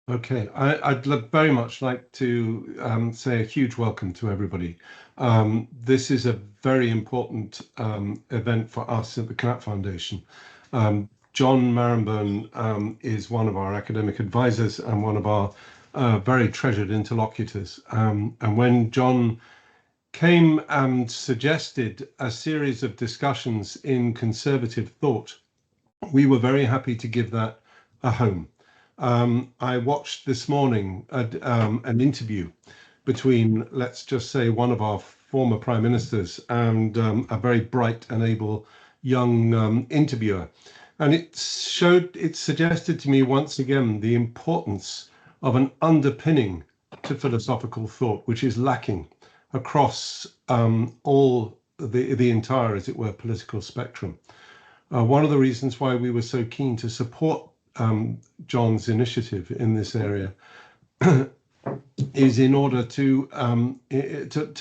Okay, I'd very much like to say a huge welcome to everybody. This is a very important event for us at the Knapp Foundation. John Marenbon is one of our academic advisors and one of our very treasured interlocutors. And when John came and suggested a series of discussions in conservative thought, we were very happy to give that a home. I watched this morning an interview between, let's just say, one of our former prime ministers and a very bright and able young interviewer. And it suggested to me once again the importance of an underpinning to philosophical thought, which is lacking across all the entire, as it were, political spectrum. One of the reasons why we were so keen to support John's initiative in this area is in order to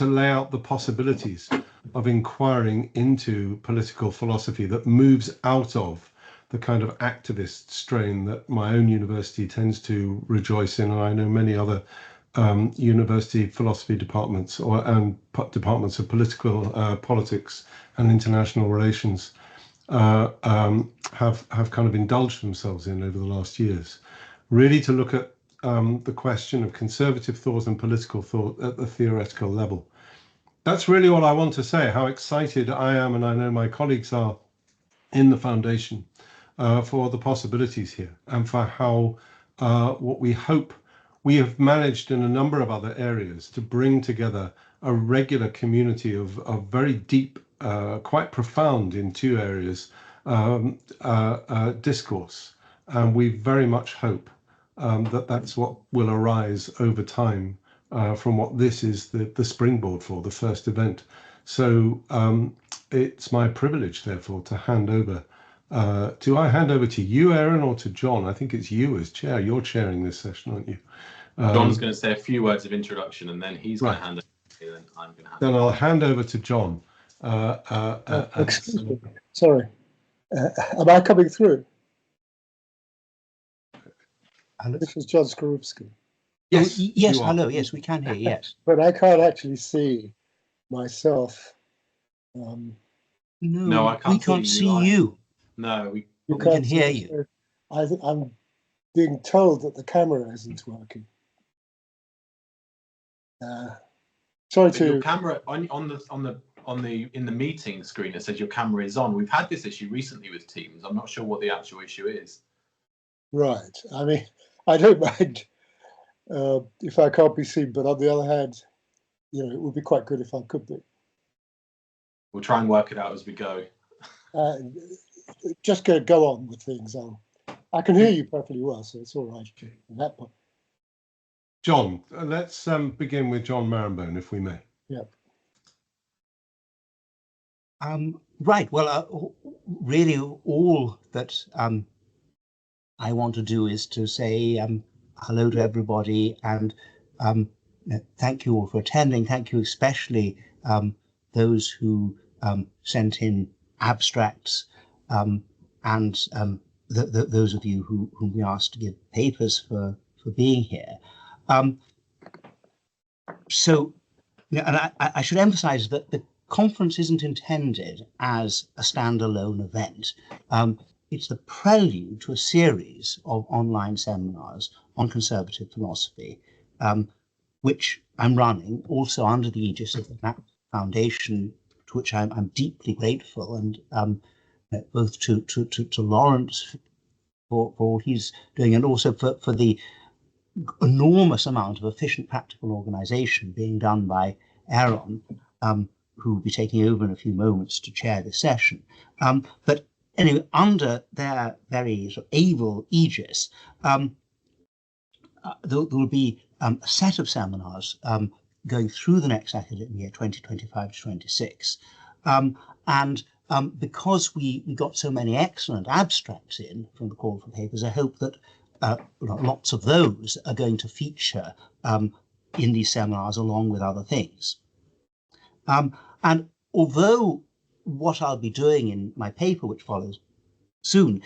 lay out the possibilities of inquiring into political philosophy that moves out of the kind of activist strain that my own university tends to rejoice in, and I know many other university philosophy departments and departments of politics and international relations have kind of indulged themselves in over the last years, really to look at the question of conservative thought and political thought at the theoretical level. That's really all I want to say, how excited I am, and I know my colleagues are in the foundation for the possibilities here, and for how what we hope we have managed in a number of other areas to bring together a regular community of very deep, quite profound in two areas, discourse. And we very much hope that that's what will arise over time from what this is the springboard for, the first event. So it's my privilege, therefore, to hand over. Do I hand over to you, Aaron, or to John? I think it's you as chair. You're chairing this session, aren't you? John's going to say a few words of introduction, and then he's going to hand over to you, and I'm going to hand over. Then I'll hand over to John. Excuse me. Sorry. Am I coming through? Hello? This is John Skorupski. Yes, yes, hello. Yes, we can hear. Yes, but I can't actually see myself. No, I can't. We can't see you. No, we can hear you. I'm being told that the camera isn't working. Sorry to your camera in the meeting screen. It says your camera is on. We've had this issue recently with Teams. I'm not sure what the actual issue is. Right. I mean, I don't mind if I can't be seen, but on the other hand, you know, it would be quite good if I could be. We'll try and work it out as we go. Just go on with things. I can hear you perfectly well, so it's all right. That point. John, let's begin with John Marenbon, if we may. Yeah. Right. Well, really, all that I want to do is to say hello to everybody, and thank you all for attending. Thank you especially those who sent in abstracts and those of you whom we asked to give papers for being here. So, you know, and I should emphasize that the conference isn't intended as a standalone event. It's the prelude to a series of online seminars on conservative philosophy, which I'm running also under the aegis of the Knapp Foundation, to which I'm deeply grateful, and both to Laurence for all he's doing, and also for the enormous amount of efficient practical organization being done by Aaron, who will be taking over in a few moments to chair this session. But anyway, under their very sort of able aegis, there will be a set of seminars going through the next academic year, 2025 to 26. And because we got so many excellent abstracts in from the call for papers, I hope that lots of those are going to feature in these seminars along with other things. And although what I'll be doing in my paper, which follows soon,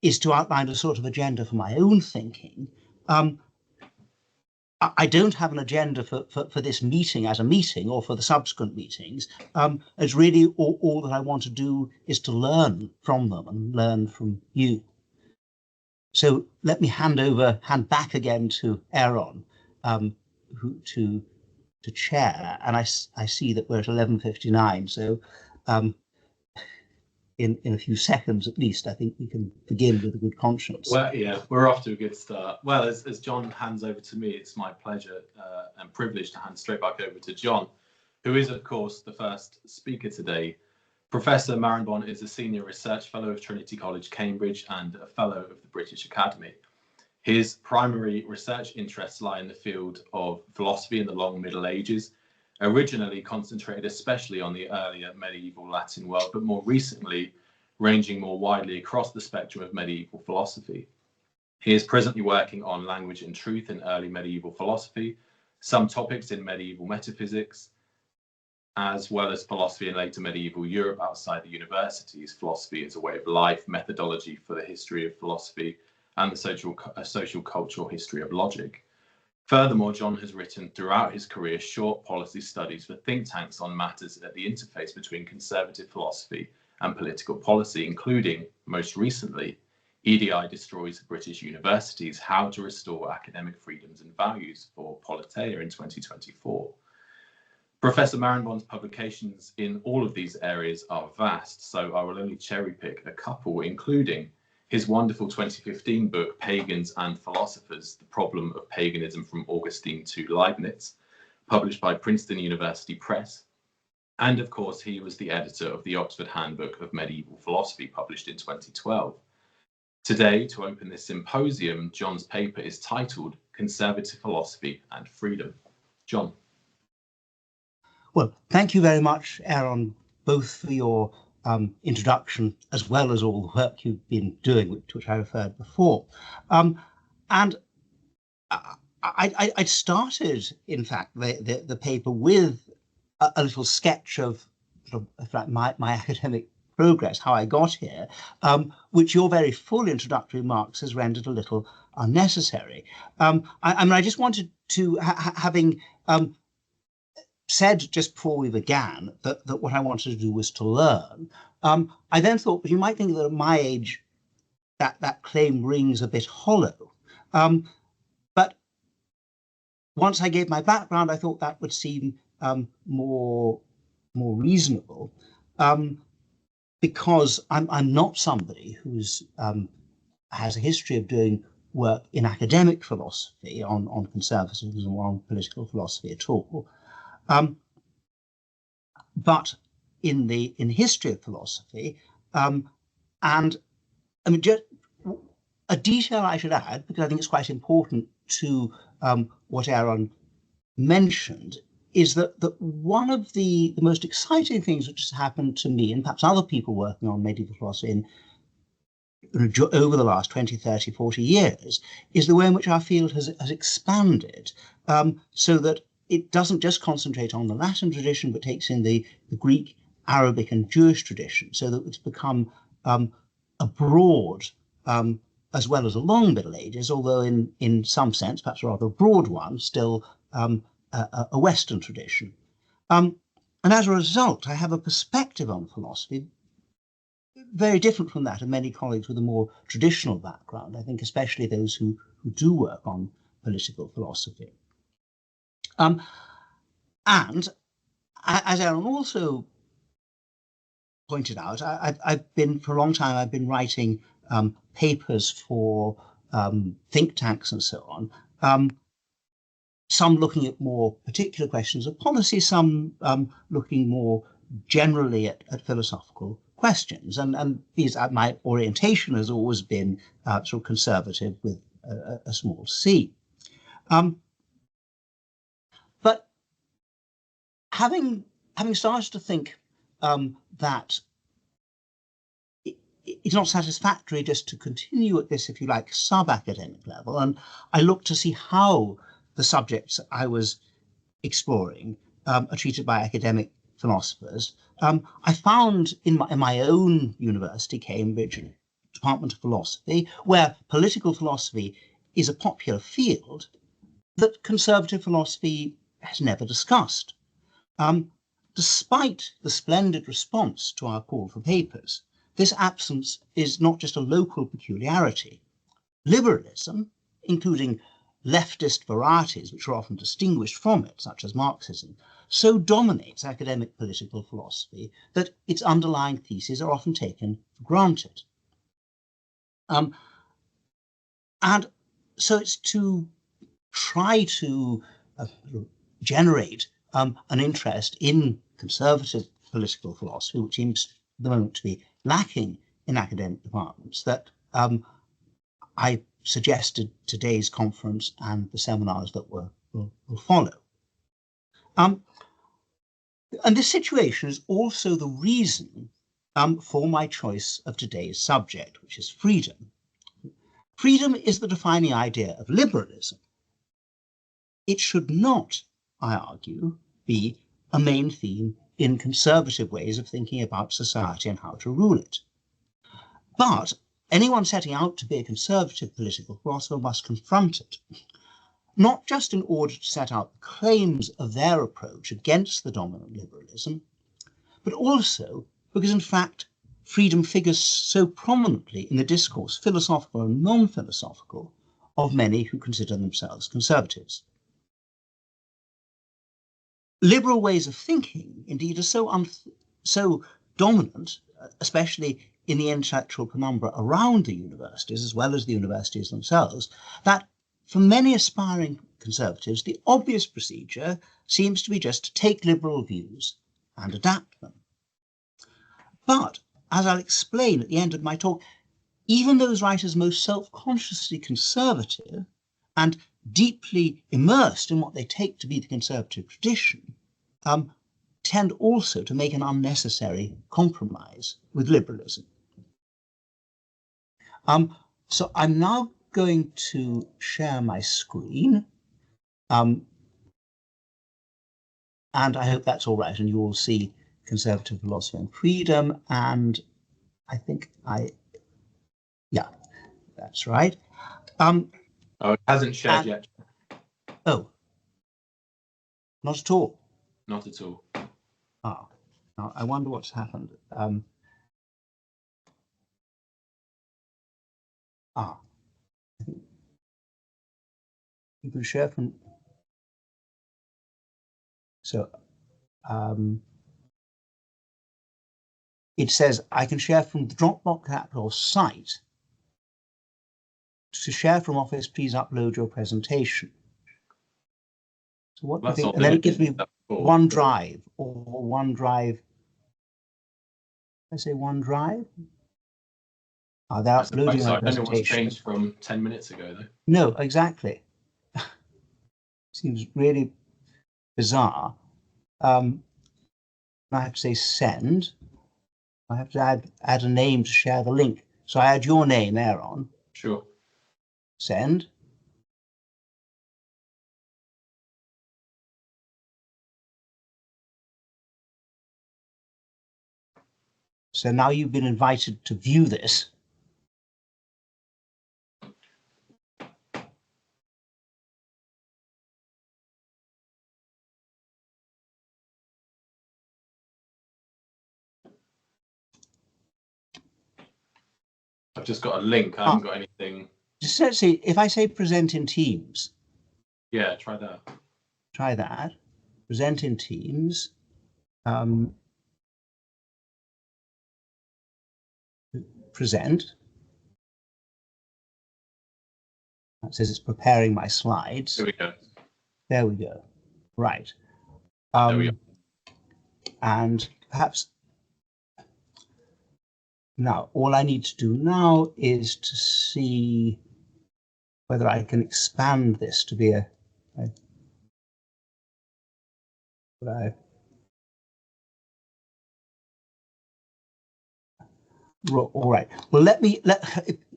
is to outline a sort of agenda for my own thinking, I don't have an agenda for this meeting as a meeting or for the subsequent meetings. It's really all that I want to do is to learn from them and learn from you. So let me hand back again to Aaron, to chair, and I see that we're at 11:59. So in a few seconds at least, I think we can begin with a good conscience. Well, yeah, we're off to a good start. Well, as John hands over to me, it's my pleasure and privilege to hand straight back over to John, who is, of course, the first speaker today. Professor Marenbon is a Senior Research Fellow of Trinity College, Cambridge, and a Fellow of the British Academy. His primary research interests lie in the field of philosophy in the long Middle Ages, originally concentrated especially on the earlier medieval Latin world, but more recently ranging more widely across the spectrum of medieval philosophy. He is presently working on language and truth in early medieval philosophy, some topics in medieval metaphysics, as well as philosophy in later medieval Europe outside the universities, philosophy as a way of life, methodology for the history of philosophy, and the social cultural history of logic. Furthermore, John has written throughout his career short policy studies for think tanks on matters at the interface between conservative philosophy and political policy, including, most recently, EDI Destroys British Universities, How to Restore Academic Freedoms and Values for Politeia in 2024. Professor Marenbon's publications in all of these areas are vast, so I will only cherry pick a couple, including his wonderful 2015 book, Pagans and Philosophers, The Problem of Paganism from Augustine to Leibniz, published by Princeton University Press. And of course, he was the editor of the Oxford Handbook of Medieval Philosophy, published in 2012. Today, to open this symposium, John's paper is titled Conservative Philosophy and Freedom. John. Well, thank you very much, Aaron, both for your introduction as well as all the work you've been doing, which I referred before. And I started, in fact, the paper with a little sketch of my academic progress, how I got here, which your very full introductory remarks has rendered a little unnecessary. I mean, I just wanted to, having said just before we began that what I wanted to do was to learn, I then thought, but you might think that at my age, that claim rings a bit hollow. But once I gave my background, I thought that would seem more reasonable, because I'm not somebody who's has a history of doing work in academic philosophy on conservatism or on political philosophy at all. But in the history of philosophy, and I mean, just a detail I should add, because I think it's quite important to what Aaron mentioned, is that one of the most exciting things which has happened to me, and perhaps other people working on medieval philosophy over the last 20, 30, 40 years, is the way in which our field has expanded, so that it doesn't just concentrate on the Latin tradition, but takes in the Greek, Arabic, and Jewish tradition, so that it's become a broad, as well as a long Middle Ages, although in some sense, perhaps a rather broad one, still a Western tradition. And as a result, I have a perspective on philosophy very different from that of many colleagues with a more traditional background, I think especially those who do work on political philosophy. And as Aaron also pointed out, I've been, for a long time, I've been writing papers for think tanks and so on, some looking at more particular questions of policy, some looking more generally at philosophical questions. And these, my orientation has always been sort of conservative with a small c. But having started to think that it's not satisfactory just to continue at this, if you like, sub-academic level, and I looked to see how the subjects I was exploring are treated by academic philosophers. I found in my own university, Cambridge, Department of Philosophy, where political philosophy is a popular field that conservative philosophy has never discussed. Despite the splendid response to our call for papers, this absence is not just a local peculiarity. Liberalism, including leftist varieties which are often distinguished from it, such as Marxism, so dominates academic political philosophy that its underlying theses are often taken for granted. And so it's to try to generate an interest in conservative political philosophy, which seems at the moment to be lacking in academic departments, that I suggested today's conference and the seminars that will follow. And this situation is also the reason for my choice of today's subject, which is freedom. Freedom is the defining idea of liberalism. It should not, I argue, be a main theme in conservative ways of thinking about society and how to rule it. But anyone setting out to be a conservative political philosopher must confront it, not just in order to set out the claims of their approach against the dominant liberalism, but also because, in fact, freedom figures so prominently in the discourse, philosophical and non-philosophical, of many who consider themselves conservatives. Liberal ways of thinking, indeed, are so dominant, especially in the intellectual penumbra around the universities, as well as the universities themselves, that for many aspiring conservatives, the obvious procedure seems to be just to take liberal views and adapt them. But, as I'll explain at the end of my talk, even those writers most self-consciously conservative and deeply immersed in what they take to be the conservative tradition, tend also to make an unnecessary compromise with liberalism. So I'm now going to share my screen, and I hope that's all right, and you will see conservative philosophy and freedom, and I think yeah, that's right. Oh, it hasn't shared yet. Oh, not at all. Not at all. Ah, now I wonder what's happened. You can share from. So, it says I can share from the Dropbox app or site. To share from Office, please upload your presentation. So what do you think? And then it gives me OneDrive or OneDrive. I say OneDrive. Oh, they're uploading my presentation. I don't know what's changed from 10 minutes ago, though. No, exactly. Seems really bizarre. I have to say send. I have to add a name to share the link. So I add your name there on. Sure. Send. So now you've been invited to view this. I've just got a link. I haven't got anything. Just let's see, if I say present in Teams. Yeah, try that. Try that. Present in Teams. Present. That says it's preparing my slides. There we go. There we go. Right. There we go. And perhaps now all I need to do now is to see whether I can expand this to be all right. Well,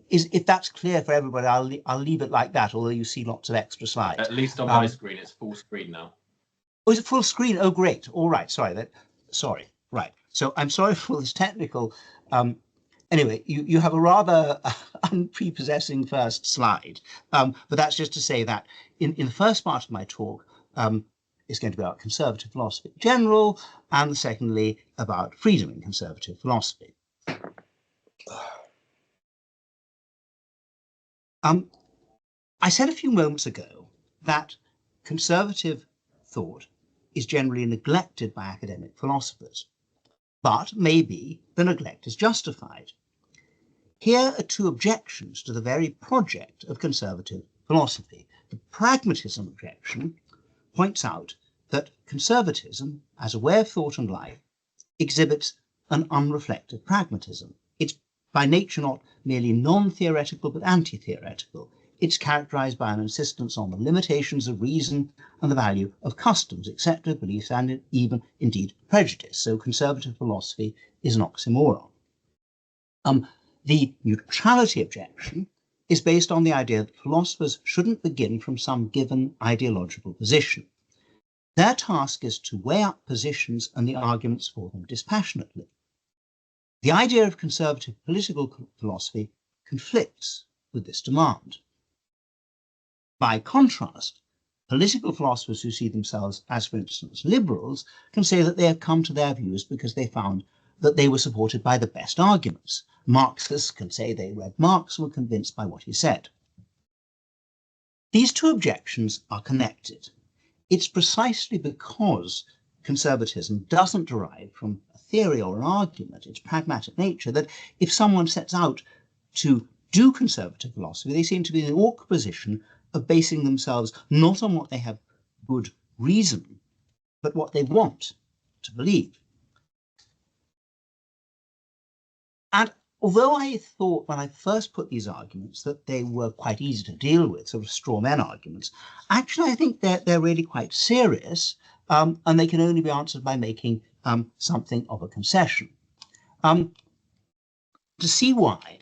if that's clear for everybody, I'll leave it like that, although you see lots of extra slides. At least on my screen, it's full screen now. Oh, is it full screen? Oh, great. All right. Sorry. Sorry. Right. So I'm sorry for this technical Anyway, you have a rather unprepossessing first slide, but that's just to say that in the first part of my talk, it's going to be about conservative philosophy in general, and secondly, about freedom in conservative philosophy. I said a few moments ago that conservative thought is generally neglected by academic philosophers, but maybe the neglect is justified. Here are two objections to the very project of conservative philosophy. The pragmatism objection points out that conservatism, as a way of thought and life, exhibits an unreflective pragmatism. It's by nature not merely non-theoretical but anti-theoretical. It's characterized by an insistence on the limitations of reason and the value of customs, accepted beliefs, and even, indeed, prejudice. So conservative philosophy is an oxymoron. The neutrality objection is based on the idea that philosophers shouldn't begin from some given ideological position. Their task is to weigh up positions and the arguments for them dispassionately. The idea of conservative political philosophy conflicts with this demand. By contrast, political philosophers who see themselves as, for instance, liberals, can say that they have come to their views because they found that they were supported by the best arguments. Marxists can say they read Marx and were convinced by what he said. These two objections are connected. It's precisely because conservatism doesn't derive from a theory or an argument, its pragmatic nature, that if someone sets out to do conservative philosophy, they seem to be in an awkward position of basing themselves not on what they have good reason, but what they want to believe. And although I thought when I first put these arguments that they were quite easy to deal with, sort of straw man arguments, actually I think they're really quite serious, and they can only be answered by making something of a concession. To see why,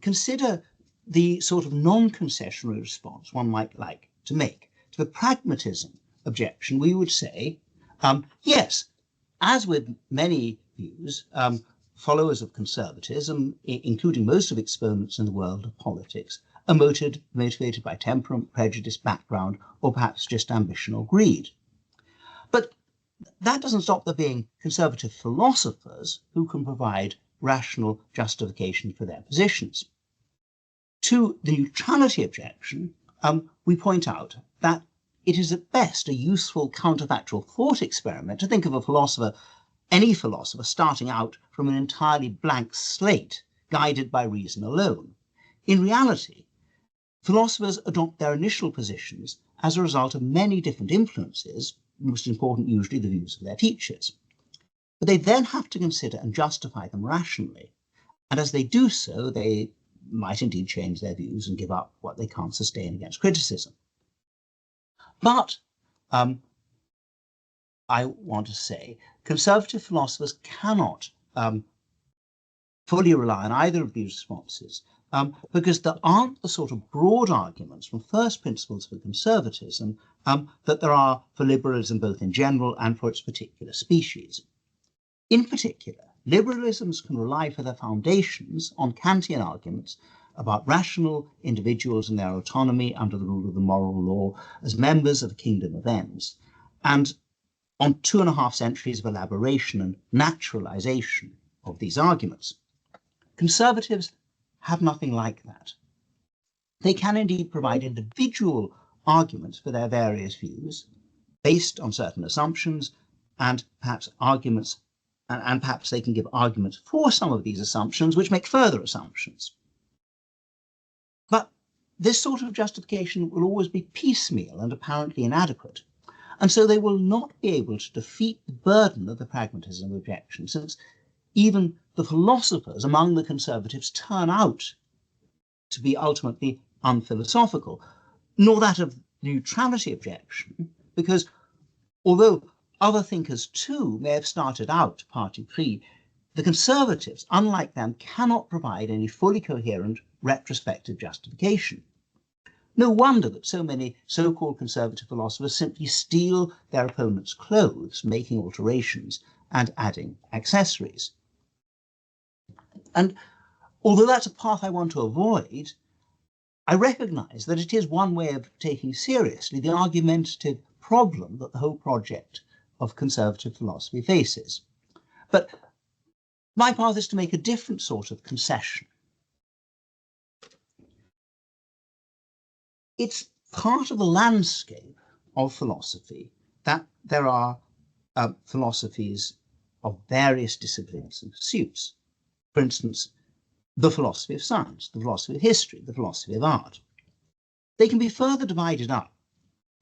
consider the sort of non-concessionary response one might like to make. To the pragmatism objection, we would say, yes, as with many views, followers of conservatism, including most of exponents in the world of politics, are motivated by temperament, prejudice, background, or perhaps just ambition or greed. But that doesn't stop there being conservative philosophers who can provide rational justification for their positions. To the neutrality objection, we point out that it is at best a useful counterfactual thought experiment to think of a philosopher, any philosopher, starting out from an entirely blank slate, guided by reason alone. In reality, philosophers adopt their initial positions as a result of many different influences, most important usually the views of their teachers. But they then have to consider and justify them rationally, and as they do so, they might indeed change their views and give up what they can't sustain against criticism. But I want to say conservative philosophers cannot fully rely on either of these responses because there aren't the sort of broad arguments from first principles for conservatism that there are for liberalism both in general and for its particular species. In particular, liberalisms can rely for their foundations on Kantian arguments about rational individuals and their autonomy under the rule of the moral law as members of a kingdom of ends, and on 2.5 centuries of elaboration and naturalization of these arguments. Conservatives have nothing like that. They can indeed provide individual arguments for their various views based on certain assumptions and perhaps arguments, and perhaps they can give arguments for some of these assumptions which make further assumptions. But this sort of justification will always be piecemeal and apparently inadequate. And so they will not be able to defeat the burden of the pragmatism objection, since even the philosophers among the conservatives turn out to be ultimately unphilosophical, nor that of the neutrality objection, because although other thinkers too may have started out party-free, the conservatives, unlike them, cannot provide any fully coherent retrospective justification. No wonder that so many so-called conservative philosophers simply steal their opponents' clothes, making alterations and adding accessories. And although that's a path I want to avoid, I recognise that it is one way of taking seriously the argumentative problem that the whole project of conservative philosophy faces. But my path is to make a different sort of concession. It's part of the landscape of philosophy that there are philosophies of various disciplines and pursuits. For instance, the philosophy of science, the philosophy of history, the philosophy of art. They can be further divided up,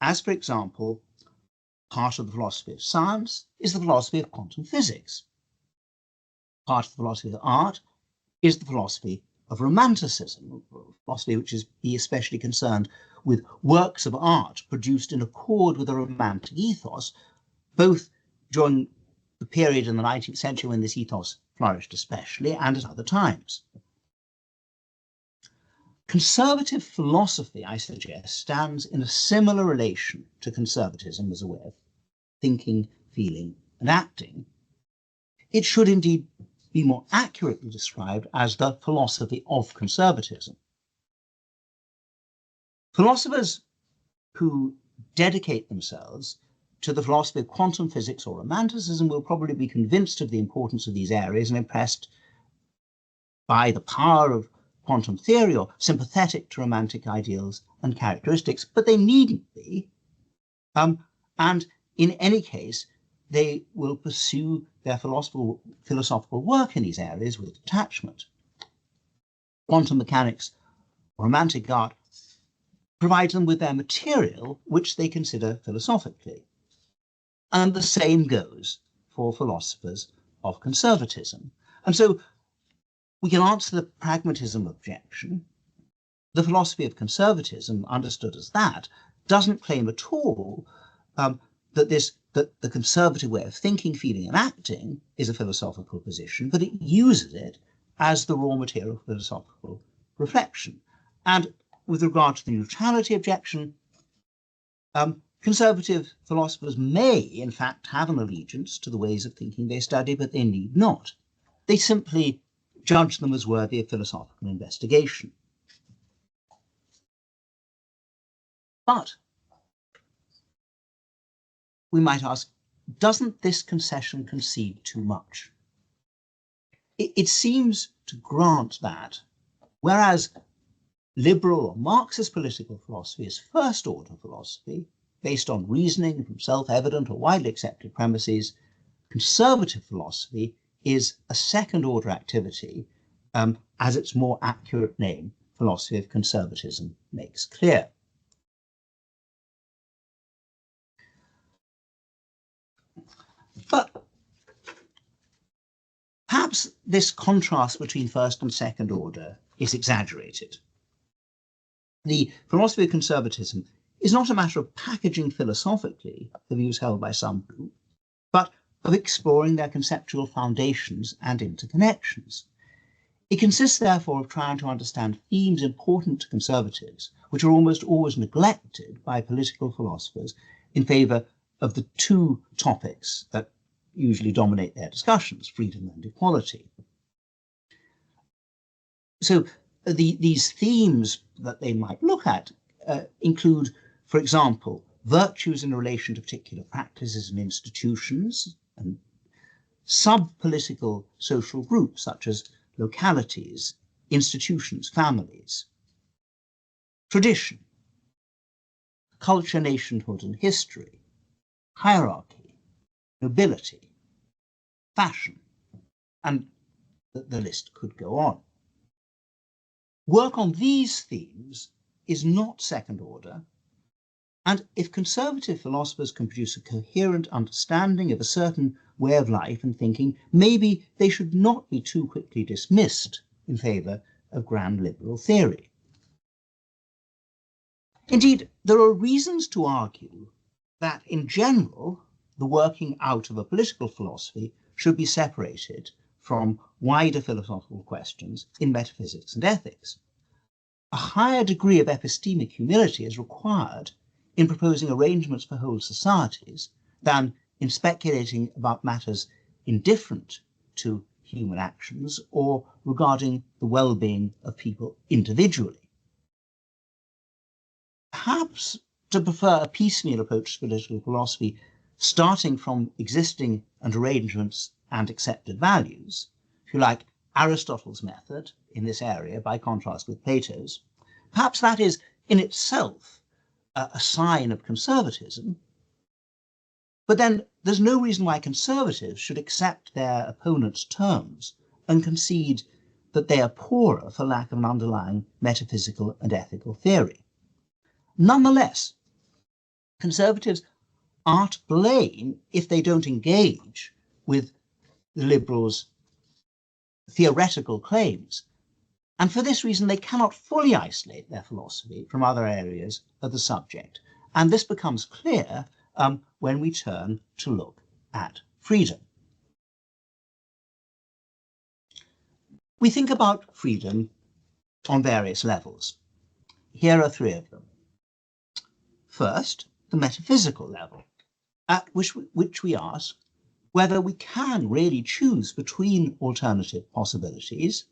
as, for example, part of the philosophy of science is the philosophy of quantum physics. Part of the philosophy of art is the philosophy of romanticism, a philosophy which is especially concerned with works of art produced in accord with a romantic ethos, both during the period in the 19th century when this ethos flourished especially, and at other times. Conservative philosophy, I suggest, stands in a similar relation to conservatism as a way of thinking, feeling, and acting. It should indeed be more accurately described as the philosophy of conservatism. Philosophers who dedicate themselves to the philosophy of quantum physics or romanticism will probably be convinced of the importance of these areas and impressed by the power of quantum theory or sympathetic to romantic ideals and characteristics, but they needn't be. And in any case, they will pursue their philosophical work in these areas with detachment. Quantum mechanics, romantic art, provide them with their material, which they consider philosophically. And the same goes for philosophers of conservatism. And so we can answer the pragmatism objection. The philosophy of conservatism, understood as that, doesn't claim at all that the conservative way of thinking, feeling, and acting is a philosophical position, but it uses it as the raw material for philosophical reflection. And with regard to the neutrality objection, conservative philosophers may, in fact, have an allegiance to the ways of thinking they study, but they need not. They simply judge them as worthy of philosophical investigation. But we might ask, doesn't this concession concede too much? It seems to grant that, whereas liberal or Marxist political philosophy is first-order philosophy, based on reasoning from self-evident or widely accepted premises, conservative philosophy is a second-order activity, as its more accurate name, philosophy of conservatism, makes clear. But perhaps this contrast between first and second order is exaggerated. The philosophy of conservatism is not a matter of packaging philosophically the views held by some group, but of exploring their conceptual foundations and interconnections. It consists, therefore, of trying to understand themes important to conservatives, which are almost always neglected by political philosophers in favour of the two topics that usually dominate their discussions, freedom and equality. So these themes that they might look at include, for example, virtues in relation to particular practices and institutions, and sub-political social groups such as localities, institutions, families, tradition, culture, nationhood and history, hierarchy, nobility, fashion, and the list could go on. Work on these themes is not second order, and if conservative philosophers can produce a coherent understanding of a certain way of life and thinking, maybe they should not be too quickly dismissed in favour of grand liberal theory. Indeed, there are reasons to argue that, in general, the working out of a political philosophy should be separated from wider philosophical questions in metaphysics and ethics. A higher degree of epistemic humility is required in proposing arrangements for whole societies than in speculating about matters indifferent to human actions or regarding the well-being of people individually. Perhaps to prefer a piecemeal approach to political philosophy, starting from existing and arrangements and accepted values, if you like, Aristotle's method in this area by contrast with Plato's, perhaps that is in itself a sign of conservatism. But then there's no reason why conservatives should accept their opponents' terms and concede that they are poorer for lack of an underlying metaphysical and ethical theory. Nonetheless, conservatives are to blame if they don't engage with the liberals' theoretical claims. And for this reason, they cannot fully isolate their philosophy from other areas of the subject. And this becomes clear when we turn to look at freedom. We think about freedom on various levels. Here are three of them. First, the metaphysical level, at which we ask whether we can really choose between alternative possibilities,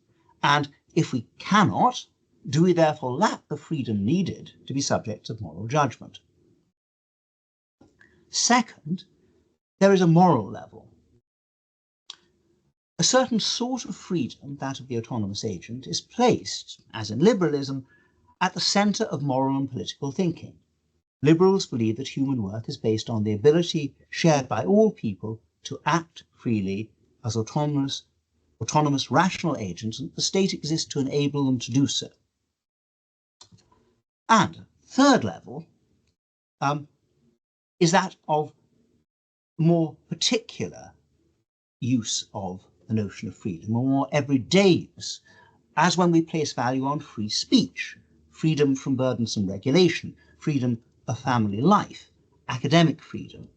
and if we cannot, do we therefore lack the freedom needed to be subject to moral judgment? Second, there is a moral level. A certain sort of freedom, that of the autonomous agent, is placed, as in liberalism, at the centre of moral and political thinking. Liberals believe that human work is based on the ability shared by all people to act freely as autonomous rational agents, and the state exists to enable them to do so. And third level is that of more particular use of the notion of freedom, or more everyday use, as when we place value on free speech, freedom from burdensome regulation, freedom of family life, academic freedom,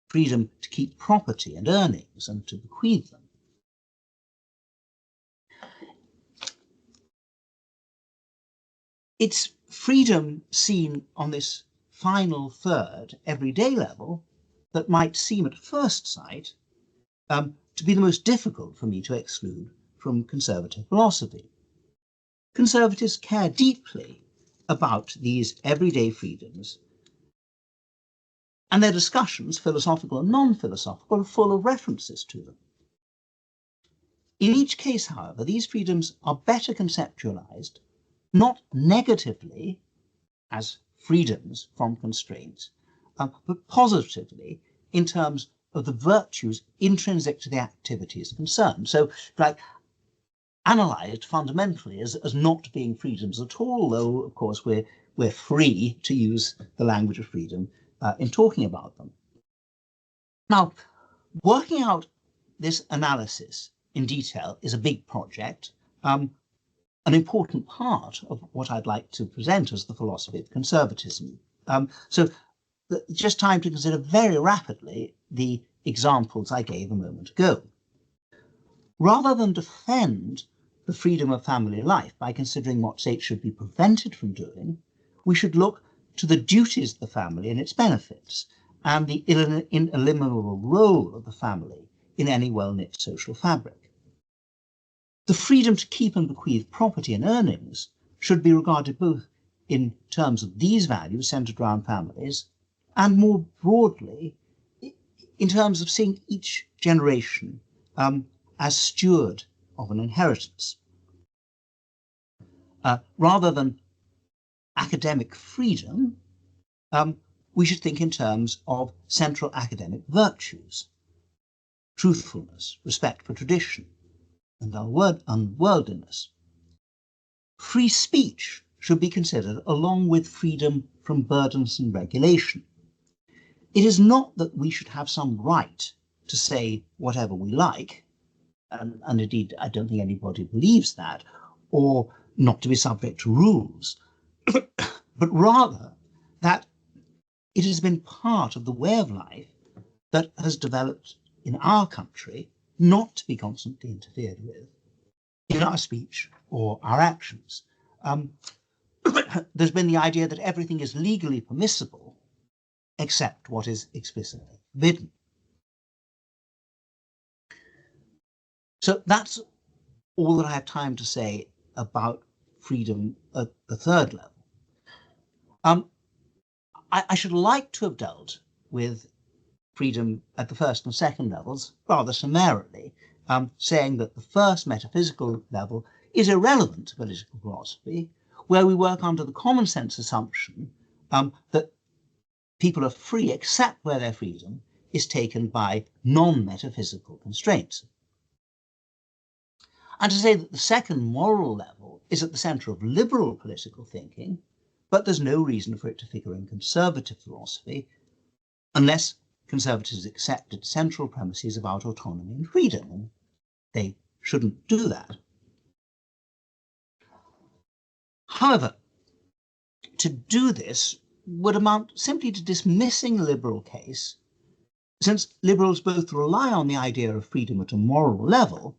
freedom to keep property and earnings and to bequeath them. It's freedom seen on this final third, everyday level, that might seem at first sight to be the most difficult for me to exclude from conservative philosophy. Conservatives care deeply about these everyday freedoms, and their discussions, philosophical and non-philosophical, are full of references to them. In each case, however, these freedoms are better conceptualized, not negatively as freedoms from constraints, but positively in terms of the virtues intrinsic to the activities concerned. So, like, analysed fundamentally as not being freedoms at all, though, of course, we're free to use the language of freedom in talking about them. Now, working out this analysis in detail is a big project, an important part of what I'd like to present as the philosophy of conservatism. So just time to consider very rapidly the examples I gave a moment ago. Rather than defend the freedom of family life by considering what states should be prevented from doing, we should look to the duties of the family and its benefits, and the ineliminable role of the family in any well-knit social fabric. The freedom to keep and bequeath property and earnings should be regarded both in terms of these values centred around families, and more broadly in terms of seeing each generation as steward of an inheritance. Rather than academic freedom, we should think in terms of central academic virtues: truthfulness, respect for tradition, and unworldliness. Free speech should be considered along with freedom from burdensome regulation. It is not that we should have some right to say whatever we like, and indeed I don't think anybody believes that, or not to be subject to rules, but rather that it has been part of the way of life that has developed in our country not to be constantly interfered with in our speech or our actions. There's been the idea that everything is legally permissible except what is explicitly forbidden. So that's all that I have time to say about freedom at the third level. I should like to have dealt with freedom at the first and second levels rather summarily, saying that the first metaphysical level is irrelevant to political philosophy, where we work under the common sense assumption that people are free except where their freedom is taken by non-metaphysical constraints. And to say that the second moral level is at the centre of liberal political thinking, but there's no reason for it to figure in conservative philosophy, unless conservatives accepted central premises about autonomy and freedom, and they shouldn't do that. However, to do this would amount simply to dismissing the liberal case, since liberals both rely on the idea of freedom at a moral level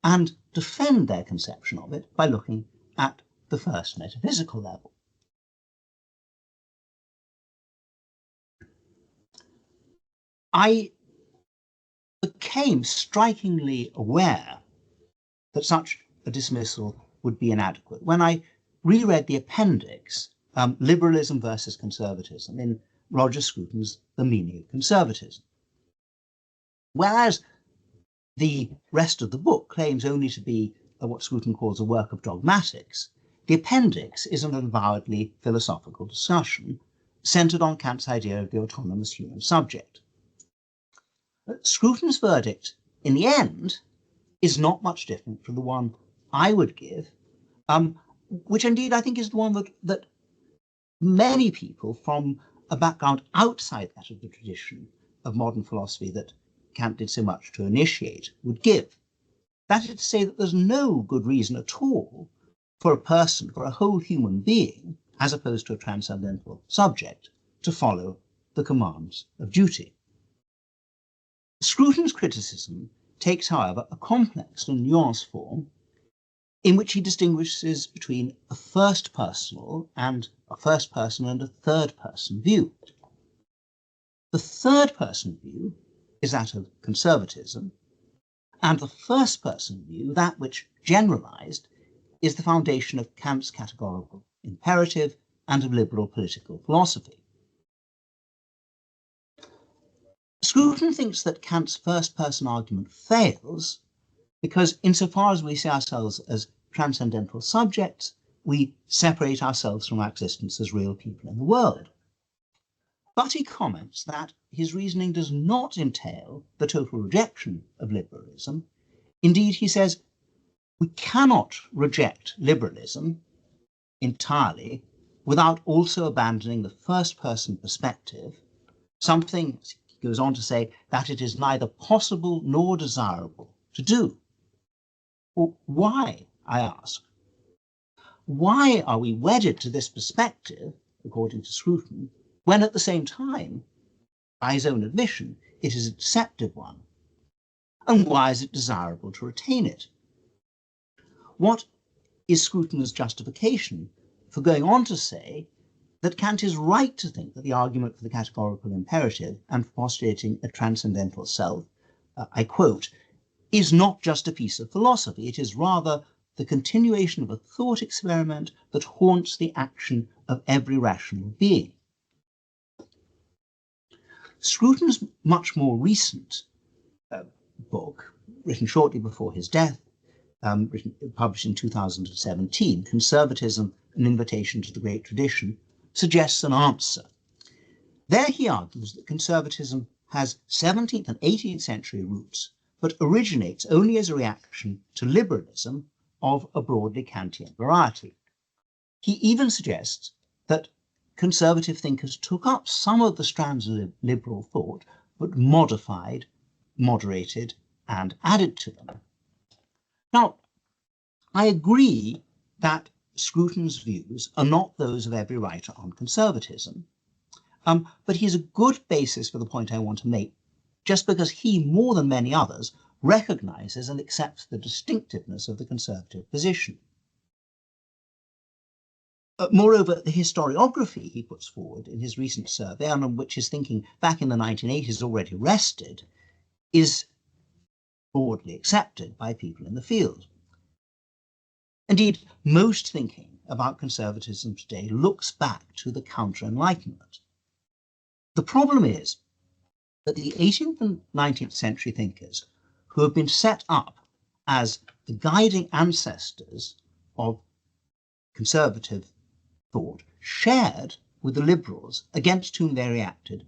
and defend their conception of it by looking at the first metaphysical level. I became strikingly aware that such a dismissal would be inadequate when I reread the appendix, Liberalism versus Conservatism, in Roger Scruton's The Meaning of Conservatism. Whereas the rest of the book claims only to be what Scruton calls a work of dogmatics, the appendix is an avowedly philosophical discussion centred on Kant's idea of the autonomous human subject. Scruton's verdict, in the end, is not much different from the one I would give, which indeed I think is the one that many people from a background outside that of the tradition of modern philosophy that Kant did so much to initiate would give. That is to say that there's no good reason at all for a person, for a whole human being, as opposed to a transcendental subject, to follow the commands of duty. Scruton's criticism takes, however, a complex and nuanced form in which he distinguishes between a first person and a third person view. The third person view is that of conservatism, and the first person view, that which generalized, is the foundation of Kant's categorical imperative and of liberal political philosophy. Scruton thinks that Kant's first-person argument fails because insofar as we see ourselves as transcendental subjects, we separate ourselves from our existence as real people in the world. But he comments that his reasoning does not entail the total rejection of liberalism. Indeed, he says, we cannot reject liberalism entirely without also abandoning the first-person perspective, something, he goes on to say, that it is neither possible nor desirable to do. Well, why, I ask? Why are we wedded to this perspective, according to Scruton, when at the same time, by his own admission, it is a deceptive one? And why is it desirable to retain it? What is Scruton's justification for going on to say that Kant is right to think that the argument for the categorical imperative and for postulating a transcendental self, I quote, is not just a piece of philosophy, it is rather the continuation of a thought experiment that haunts the action of every rational being. Scruton's much more recent book, written shortly before his death, published in 2017, Conservatism, An Invitation to the Great Tradition, suggests an answer. There he argues that conservatism has 17th and 18th century roots, but originates only as a reaction to liberalism of a broadly Kantian variety. He even suggests that conservative thinkers took up some of the strands of liberal thought, but modified, moderated, and added to them. Now, I agree that Scruton's views are not those of every writer on conservatism, but he's a good basis for the point I want to make, just because he, more than many others, recognizes and accepts the distinctiveness of the conservative position. Moreover, the historiography he puts forward in his recent survey, and on which his thinking back in the 1980s already rested, is broadly accepted by people in the field. Indeed, most thinking about conservatism today looks back to the counter-Enlightenment. The problem is that the 18th and 19th century thinkers who have been set up as the guiding ancestors of conservative thought shared with the liberals against whom they reacted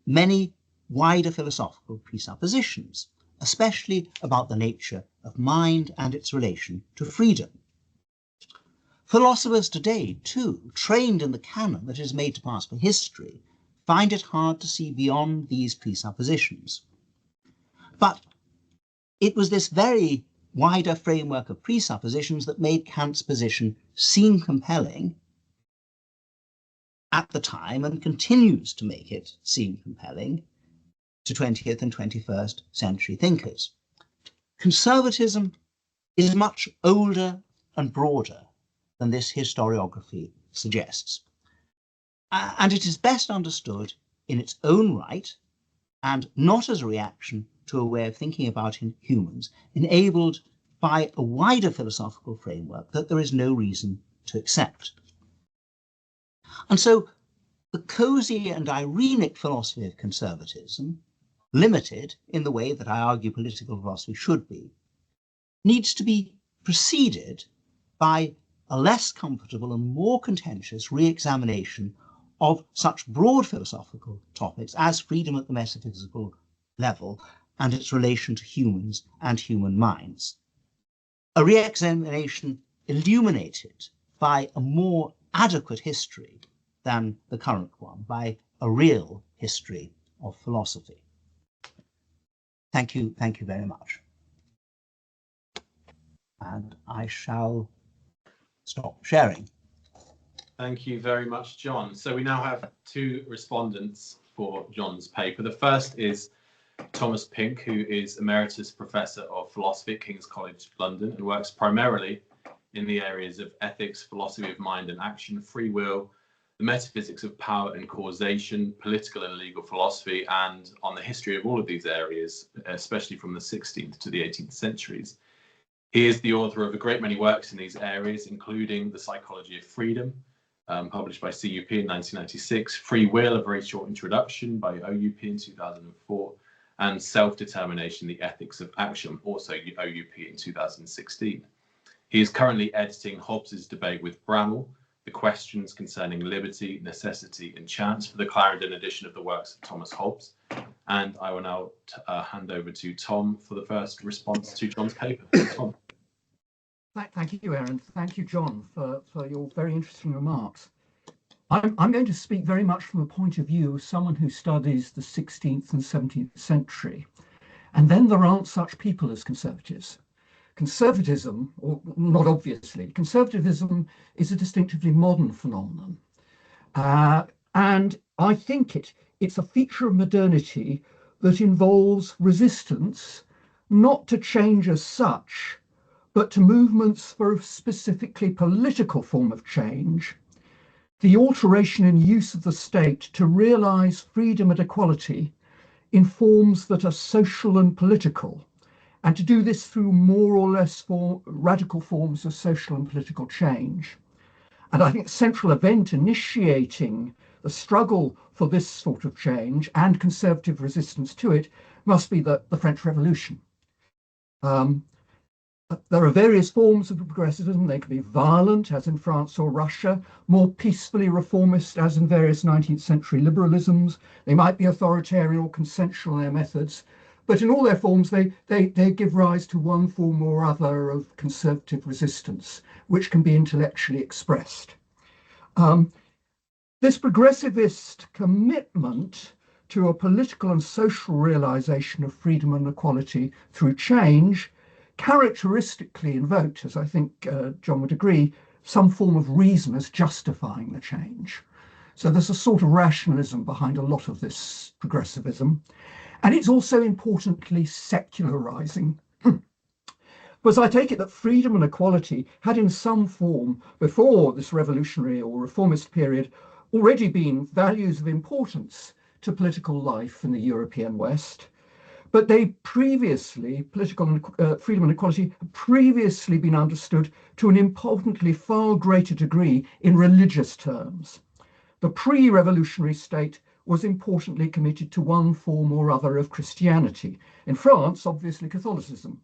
many wider philosophical presuppositions, especially about the nature of mind and its relation to freedom. Philosophers today, too, trained in the canon that is made to pass for history, find it hard to see beyond these presuppositions. But it was this very wider framework of presuppositions that made Kant's position seem compelling at the time and continues to make it seem compelling to 20th and 21st century thinkers. Conservatism is much older and broader than this historiography suggests. And it is best understood in its own right and not as a reaction to a way of thinking about humans enabled by a wider philosophical framework that there is no reason to accept. And so the cosy and irenic philosophy of conservatism, limited in the way that I argue political philosophy should be, needs to be preceded by a less comfortable and more contentious re-examination of such broad philosophical topics as freedom at the metaphysical level and its relation to humans and human minds. A re-examination illuminated by a more adequate history than the current one, by a real history of philosophy. Thank you very much. And I shall stop sharing. Thank you very much, John. So we now have two respondents for John's paper. The first is Thomas Pink, who is Emeritus Professor of Philosophy at King's College, London, and works primarily in the areas of ethics, philosophy of mind and action, free will, the metaphysics of power and causation, political and legal philosophy, and on the history of all of these areas, especially from the 16th to the 18th centuries. He is the author of a great many works in these areas, including The Psychology of Freedom, published by CUP in 1996, Free Will, a very short introduction by OUP in 2004, and Self-Determination, the Ethics of Action, also OUP in 2016. He is currently editing Hobbes's debate with Bramall, The Questions Concerning Liberty, Necessity and Chance, for the Clarendon edition of the works of Thomas Hobbes. And I will now hand over to Tom for the first response to John's paper. Tom. Thank you, Aaron. Thank you, John, for your very interesting remarks. I'm going to speak very much from the point of view of someone who studies the 16th and 17th century. And then there aren't such people as conservatives. Conservatism, or not obviously, conservatism is a distinctively modern phenomenon. And I think it's a feature of modernity that involves resistance, not to change as such, but to movements for a specifically political form of change, the alteration and use of the state to realize freedom and equality in forms that are social and political, and to do this through more or less radical forms of social and political change. And I think the central event initiating the struggle for this sort of change and conservative resistance to it must be the French Revolution. There are various forms of progressivism. They can be violent, as in France or Russia, more peacefully reformist, as in various 19th century liberalisms. They might be authoritarian or consensual in their methods, but in all their forms, they give rise to one form or other of conservative resistance, which can be intellectually expressed. This progressivist commitment to a political and social realization of freedom and equality through change characteristically invoked, as I think John would agree, some form of reason as justifying the change. So there's a sort of rationalism behind a lot of this progressivism. And it's also importantly secularizing. Because I take it that freedom and equality had in some form, before this revolutionary or reformist period, already been values of importance to political life in the European West. but they previously, political and freedom and equality, previously been understood to an importantly far greater degree in religious terms. The pre-revolutionary state was importantly committed to one form or other of Christianity. In France, obviously Catholicism.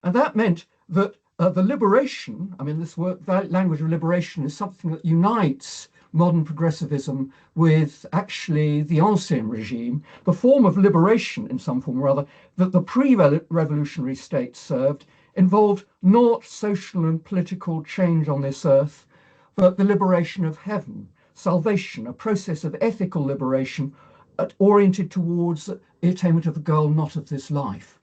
And that meant that the liberation, I mean, this language of liberation is something that unites modern progressivism with actually the ancien regime, the form of liberation in some form or other that the pre-revolutionary state served involved not social and political change on this earth, but the liberation of heaven, salvation, a process of ethical liberation oriented towards the attainment of the goal not of this life.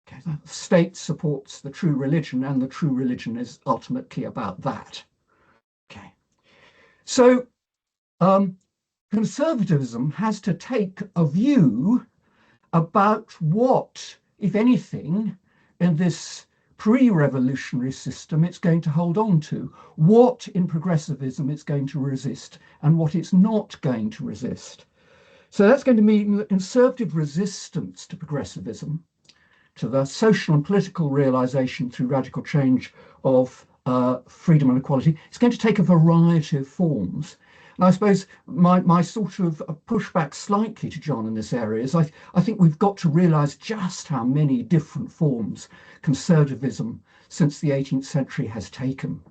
Okay, the state supports the true religion, and the true religion is ultimately about that. Okay, so conservatism has to take a view about what, if anything, in this pre-revolutionary system it's going to hold on to, what in progressivism it's going to resist, and what it's not going to resist. So that's going to mean that conservative resistance to progressivism, to the social and political realization through radical change of freedom and equality, it's going to take a variety of forms. And I suppose my sort of pushback slightly to John in this area is I think we've got to realize just how many different forms conservatism since the 18th century has taken.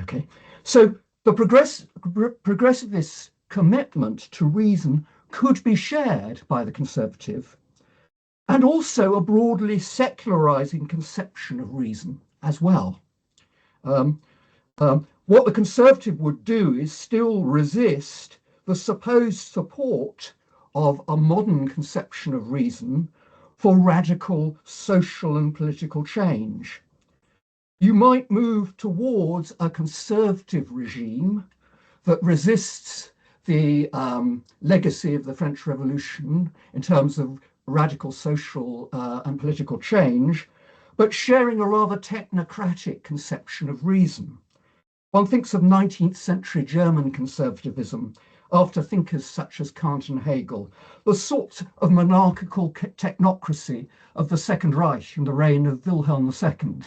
Okay, so the progressivist commitment to reason could be shared by the conservative, and also a broadly secularizing conception of reason as well. What the conservative would do is still resist the supposed support of a modern conception of reason for radical social and political change. You might move towards a conservative regime that resists the legacy of the French Revolution in terms of radical social and political change, but sharing a rather technocratic conception of reason. One thinks of 19th century German conservatism after thinkers such as Kant and Hegel, the sort of monarchical technocracy of the Second Reich in the reign of Wilhelm II.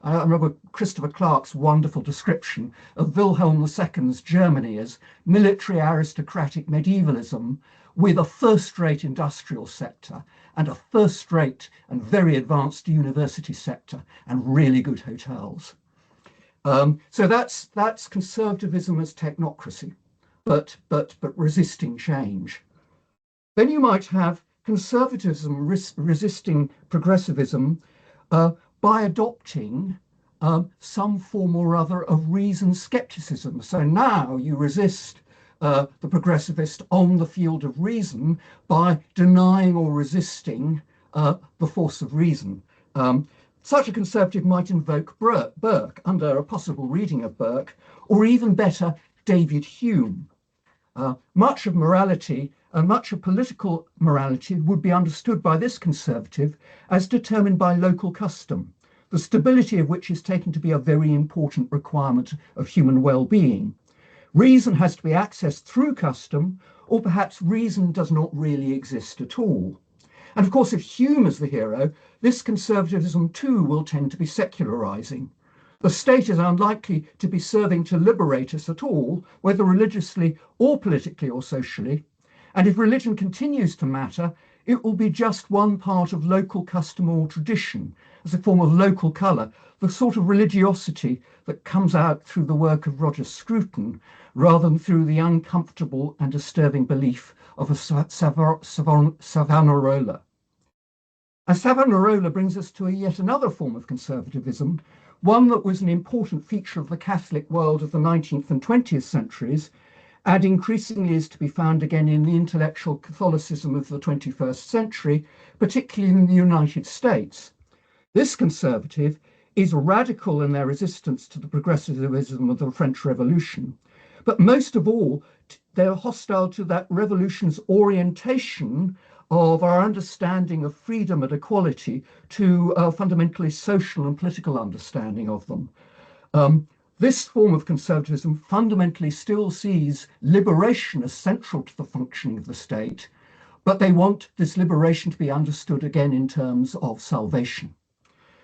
I remember Christopher Clark's wonderful description of Wilhelm II's Germany as military aristocratic medievalism with a first-rate industrial sector and a first-rate and very advanced university sector and really good hotels. So that's conservatism as technocracy, but resisting change. Then you might have conservatism resisting progressivism by adopting some form or other of reason skepticism. So now you resist the progressivist on the field of reason by denying or resisting the force of reason. Such a conservative might invoke Burke under a possible reading of Burke, or even better, David Hume. Much of morality and much of political morality would be understood by this conservative as determined by local custom, the stability of which is taken to be a very important requirement of human well-being. Reason has to be accessed through custom, or perhaps reason does not really exist at all. And of course, if Hume is the hero, this conservatism too will tend to be secularizing. The state is unlikely to be serving to liberate us at all, whether religiously or politically or socially. And if religion continues to matter, it will be just one part of local custom or tradition, as a form of local colour, the sort of religiosity that comes out through the work of Roger Scruton, rather than through the uncomfortable and disturbing belief of a Savonarola. And Savonarola brings us to yet another form of conservatism, one that was an important feature of the Catholic world of the 19th and 20th centuries, and increasingly is to be found again in the intellectual Catholicism of the 21st century, particularly in the United States. This conservative is radical in their resistance to the progressivism of the French Revolution, but most of all, they're hostile to that revolution's orientation of our understanding of freedom and equality to a fundamentally social and political understanding of them. This form of conservatism fundamentally still sees liberation as central to the functioning of the state, but they want this liberation to be understood again in terms of salvation.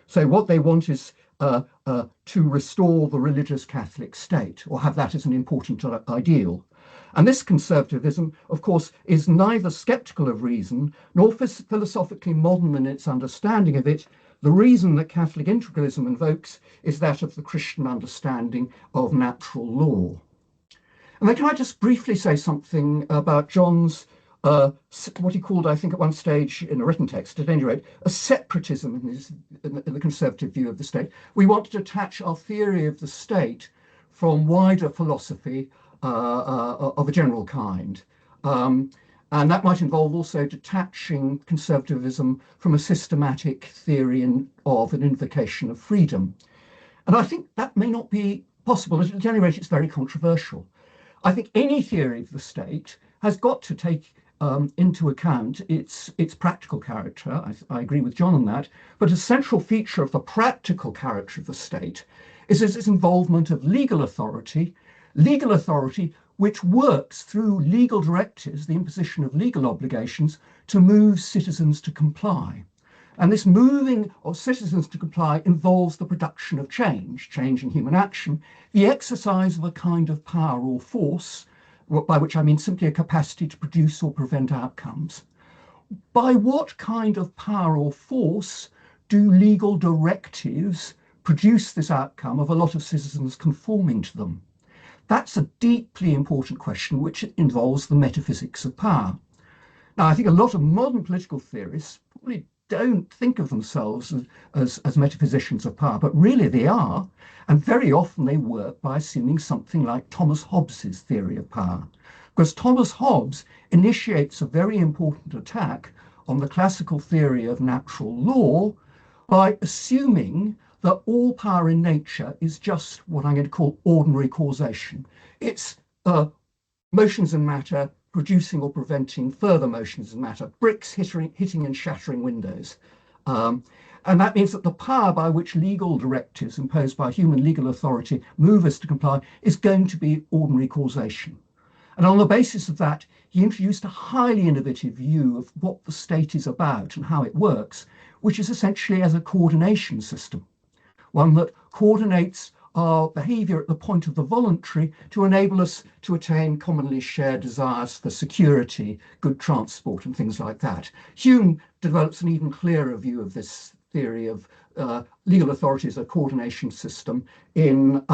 So what they want is to restore the religious Catholic state, or have that as an important ideal. And this conservatism, of course, is neither skeptical of reason nor philosophically modern in its understanding of it. The reason that Catholic integralism invokes is that of the Christian understanding of natural law. And then can I just briefly say something about John's, what he called, I think at one stage in a written text, at any rate, a separatism in the conservative view of the state. We want to detach our theory of the state from wider philosophy of a general kind. And that might involve also detaching conservatism from a systematic theory of an invocation of freedom. And I think that may not be possible. At any rate, it's very controversial. I think any theory of the state has got to take into account its practical character. I agree with John on that. But a central feature of the practical character of the state is its involvement of legal authority which works through legal directives, the imposition of legal obligations, to move citizens to comply. And this moving of citizens to comply involves the production of change in human action, the exercise of a kind of power or force, by which I mean simply a capacity to produce or prevent outcomes. By what kind of power or force do legal directives produce this outcome of a lot of citizens conforming to them? That's a deeply important question which involves the metaphysics of power. Now, I think a lot of modern political theorists probably don't think of themselves as metaphysicians of power, but really they are, and very often they work by assuming something like Thomas Hobbes's theory of power, because Thomas Hobbes initiates a very important attack on the classical theory of natural law by assuming that all power in nature is just what I'm going to call ordinary causation. It's motions in matter producing or preventing further motions in matter, bricks hitting and shattering windows. And that means that the power by which legal directives imposed by human legal authority move us to comply is going to be ordinary causation. And on the basis of that, he introduced a highly innovative view of what the state is about and how it works, which is essentially as a coordination system, one that coordinates our behaviour at the point of the voluntary to enable us to attain commonly shared desires for security, good transport, and things like that. Hume develops an even clearer view of this theory of legal authority as a coordination system in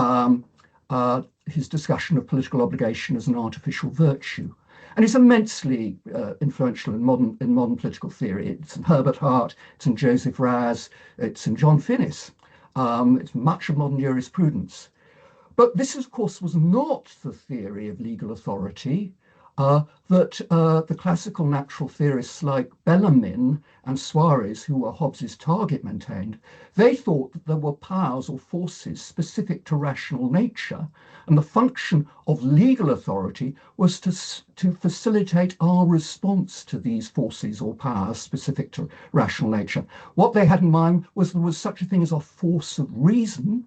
his discussion of political obligation as an artificial virtue. And it's immensely influential in modern political theory. It's in Herbert Hart, it's in Joseph Raz, it's in John Finnis. It's much of modern jurisprudence. But this, of course, was not the theory of legal authority that the classical natural theorists like Bellarmine and Suarez, who were Hobbes's target, maintained. They thought that there were powers or forces specific to rational nature, and the function of legal authority was to facilitate our response to these forces or powers specific to rational nature. What they had in mind was there was such a thing as a force of reason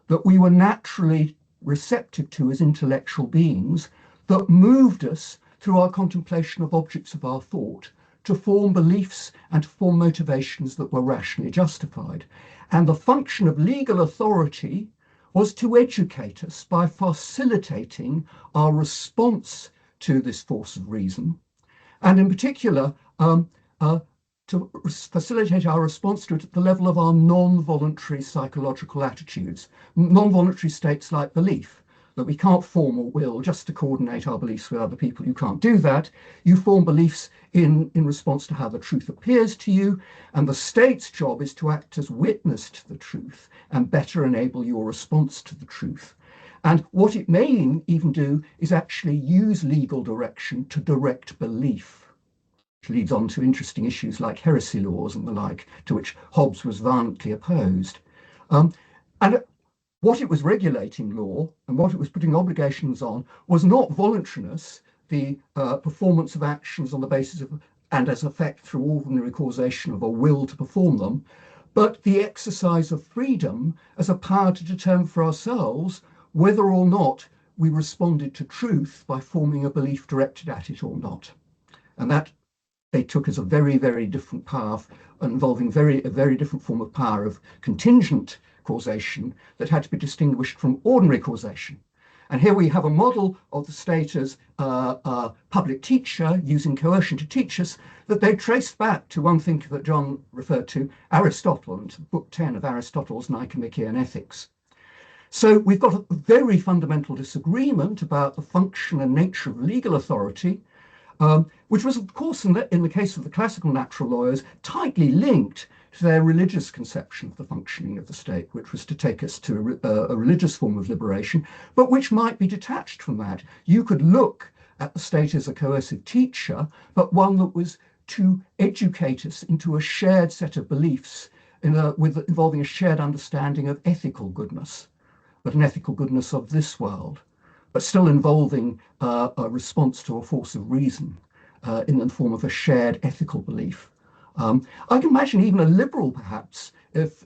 that we were naturally receptive to as intellectual beings, that moved us through our contemplation of objects of our thought to form beliefs and to form motivations that were rationally justified. And the function of legal authority was to educate us by facilitating our response to this force of reason, and in particular, to facilitate our response to it at the level of our non-voluntary psychological attitudes, non-voluntary states like belief, that we can't form a will just to coordinate our beliefs with other people. You can't do that. You form beliefs in response to how the truth appears to you, and the state's job is to act as witness to the truth and better enable your response to the truth. And what it may even do is actually use legal direction to direct belief, which leads on to interesting issues like heresy laws and the like, to which Hobbes was violently opposed. And what it was regulating law and what it was putting obligations on was not voluntariness, the performance of actions on the basis of and as effect through ordinary causation of a will to perform them, but the exercise of freedom as a power to determine for ourselves whether or not we responded to truth by forming a belief directed at it or not. And that they took as a very, very different path, involving a very different form of power of contingent causation that had to be distinguished from ordinary causation. And here we have a model of the state as a public teacher using coercion to teach us that they traced back to one thinker that John referred to, Aristotle, and to Book 10 of Aristotle's Nicomachean Ethics. So we've got a very fundamental disagreement about the function and nature of legal authority, which was, of course, in the case of the classical natural lawyers, tightly linked to their religious conception of the functioning of the state, which was to take us to a religious form of liberation, but which might be detached from that. You could look at the state as a coercive teacher, but one that was to educate us into a shared set of beliefs involving a shared understanding of ethical goodness, but an ethical goodness of this world, but still involving a response to a force of reason in the form of a shared ethical belief. I can imagine even a liberal, perhaps, if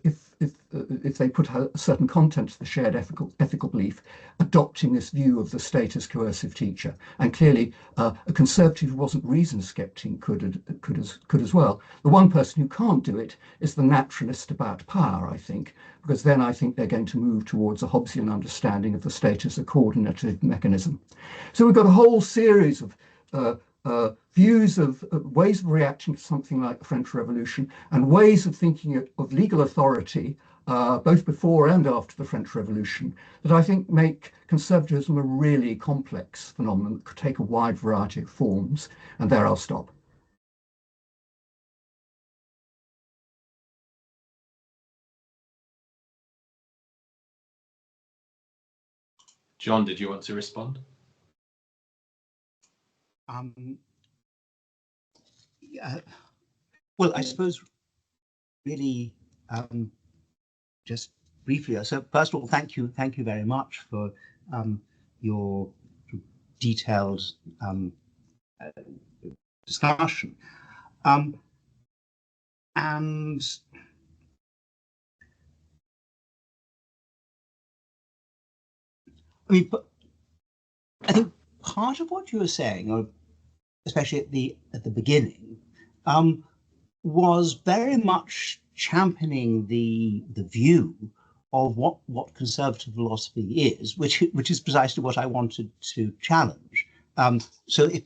they put a certain content to the shared ethical belief, adopting this view of the state as coercive teacher. And clearly, a conservative who wasn't reason skeptic could as well. The one person who can't do it is the naturalist about power, I think, because then I think they're going to move towards a Hobbesian understanding of the state as a coordinative mechanism. So we've got a whole series of views of ways of reacting to something like the French Revolution and ways of thinking of legal authority, both before and after the French Revolution, that I think make conservatism a really complex phenomenon that could take a wide variety of forms. And there I'll stop. John, did you want to respond? Well, I suppose really just briefly. So first of all, thank you very much for your detailed discussion. And I mean, but I think part of what you were saying, or especially at the beginning, was very much championing the view of what conservative philosophy is, which is precisely what I wanted to challenge. So if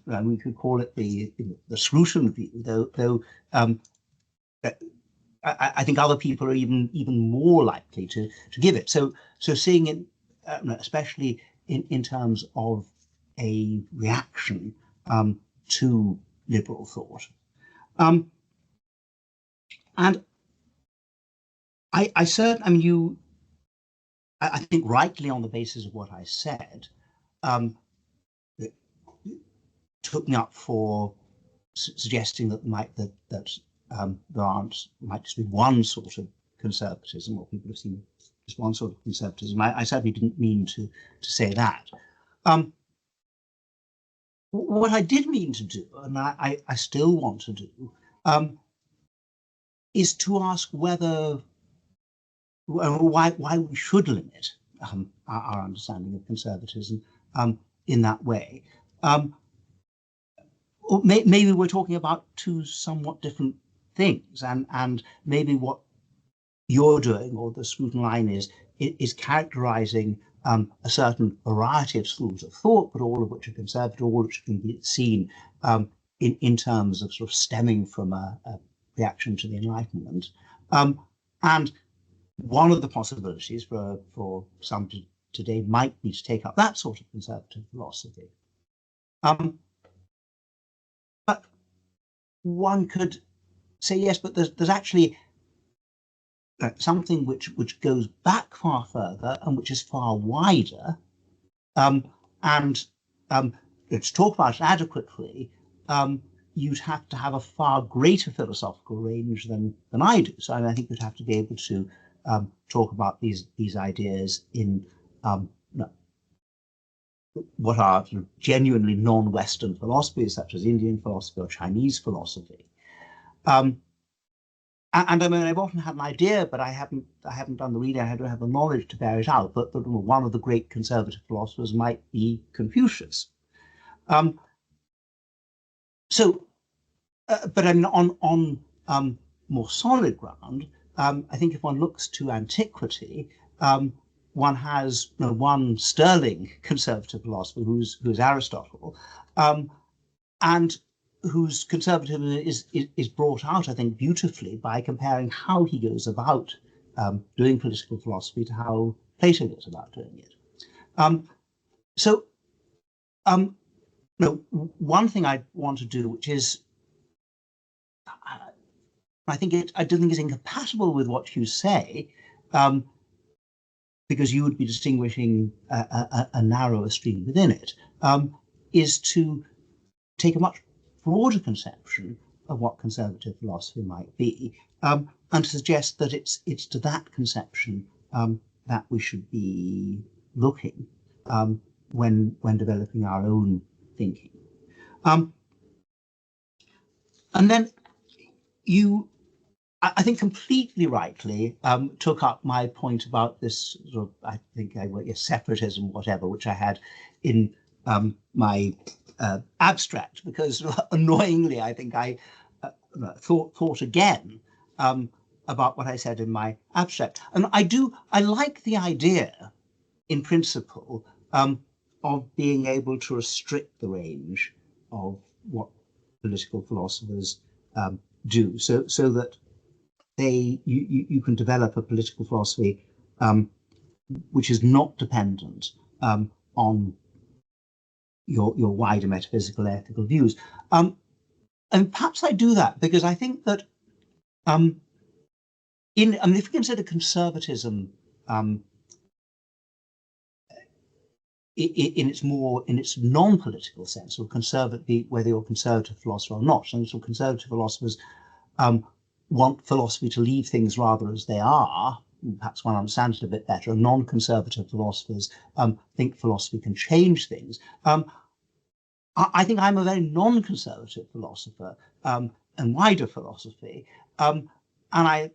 we could call it the Scruton view, though I think other people are even more likely to give it. So seeing it, especially in terms of a reaction to liberal thought. And I think rightly on the basis of what I said, took me up for suggesting that there might just be one sort of conservatism, or people have seen just one sort of conservatism. I certainly didn't mean to say that. What I did mean to do, and I still want to do, is to ask why we should limit our understanding of conservatism in that way. Or maybe we're talking about two somewhat different things, and maybe what you're doing, or the Scruton line is characterizing a certain variety of schools of thought, but all of which are conservative, all of which can be seen in terms of sort of stemming from a reaction to the Enlightenment. And one of the possibilities for some today might be to take up that sort of conservative philosophy. But one could say, yes, but there's actually something which goes back far further and which is far wider. And to talk about it adequately, you'd have to have a far greater philosophical range than I do. So I think you'd have to be able to talk about these ideas in what are sort of genuinely non-Western philosophies, such as Indian philosophy or Chinese philosophy. And I mean, I've often had an idea, but I haven't done the reading. I don't have the knowledge to bear it out. But one of the great conservative philosophers might be Confucius. So but I mean, on more solid ground, I think if one looks to antiquity, one has one sterling conservative philosopher who's Aristotle, and whose conservatism is brought out, I think, beautifully by comparing how he goes about doing political philosophy to how Plato goes about doing it. One thing I want to do, which is, I do think is incompatible with what you say, because you would be distinguishing a narrower stream within it, is to take a much broader conception of what conservative philosophy might be, and to suggest that it's to that conception that we should be looking when developing our own thinking. And then you, I think, completely rightly took up my point about this sort of, I think, separatism, whatever, which I had in my abstract, because annoyingly, I think I thought again about what I said in my abstract. And I like the idea, in principle, of being able to restrict the range of what political philosophers do, so that you can develop a political philosophy which is not dependent on your wider metaphysical ethical views. And perhaps I do that because I think that if we consider conservatism in its non-political sense, or whether you're a conservative philosopher or not, some sort of conservative philosophers want philosophy to leave things rather as they are. Perhaps one understands it a bit better. Non-conservative philosophers think philosophy can change things. I think I'm a very non-conservative philosopher and wider philosophy, and I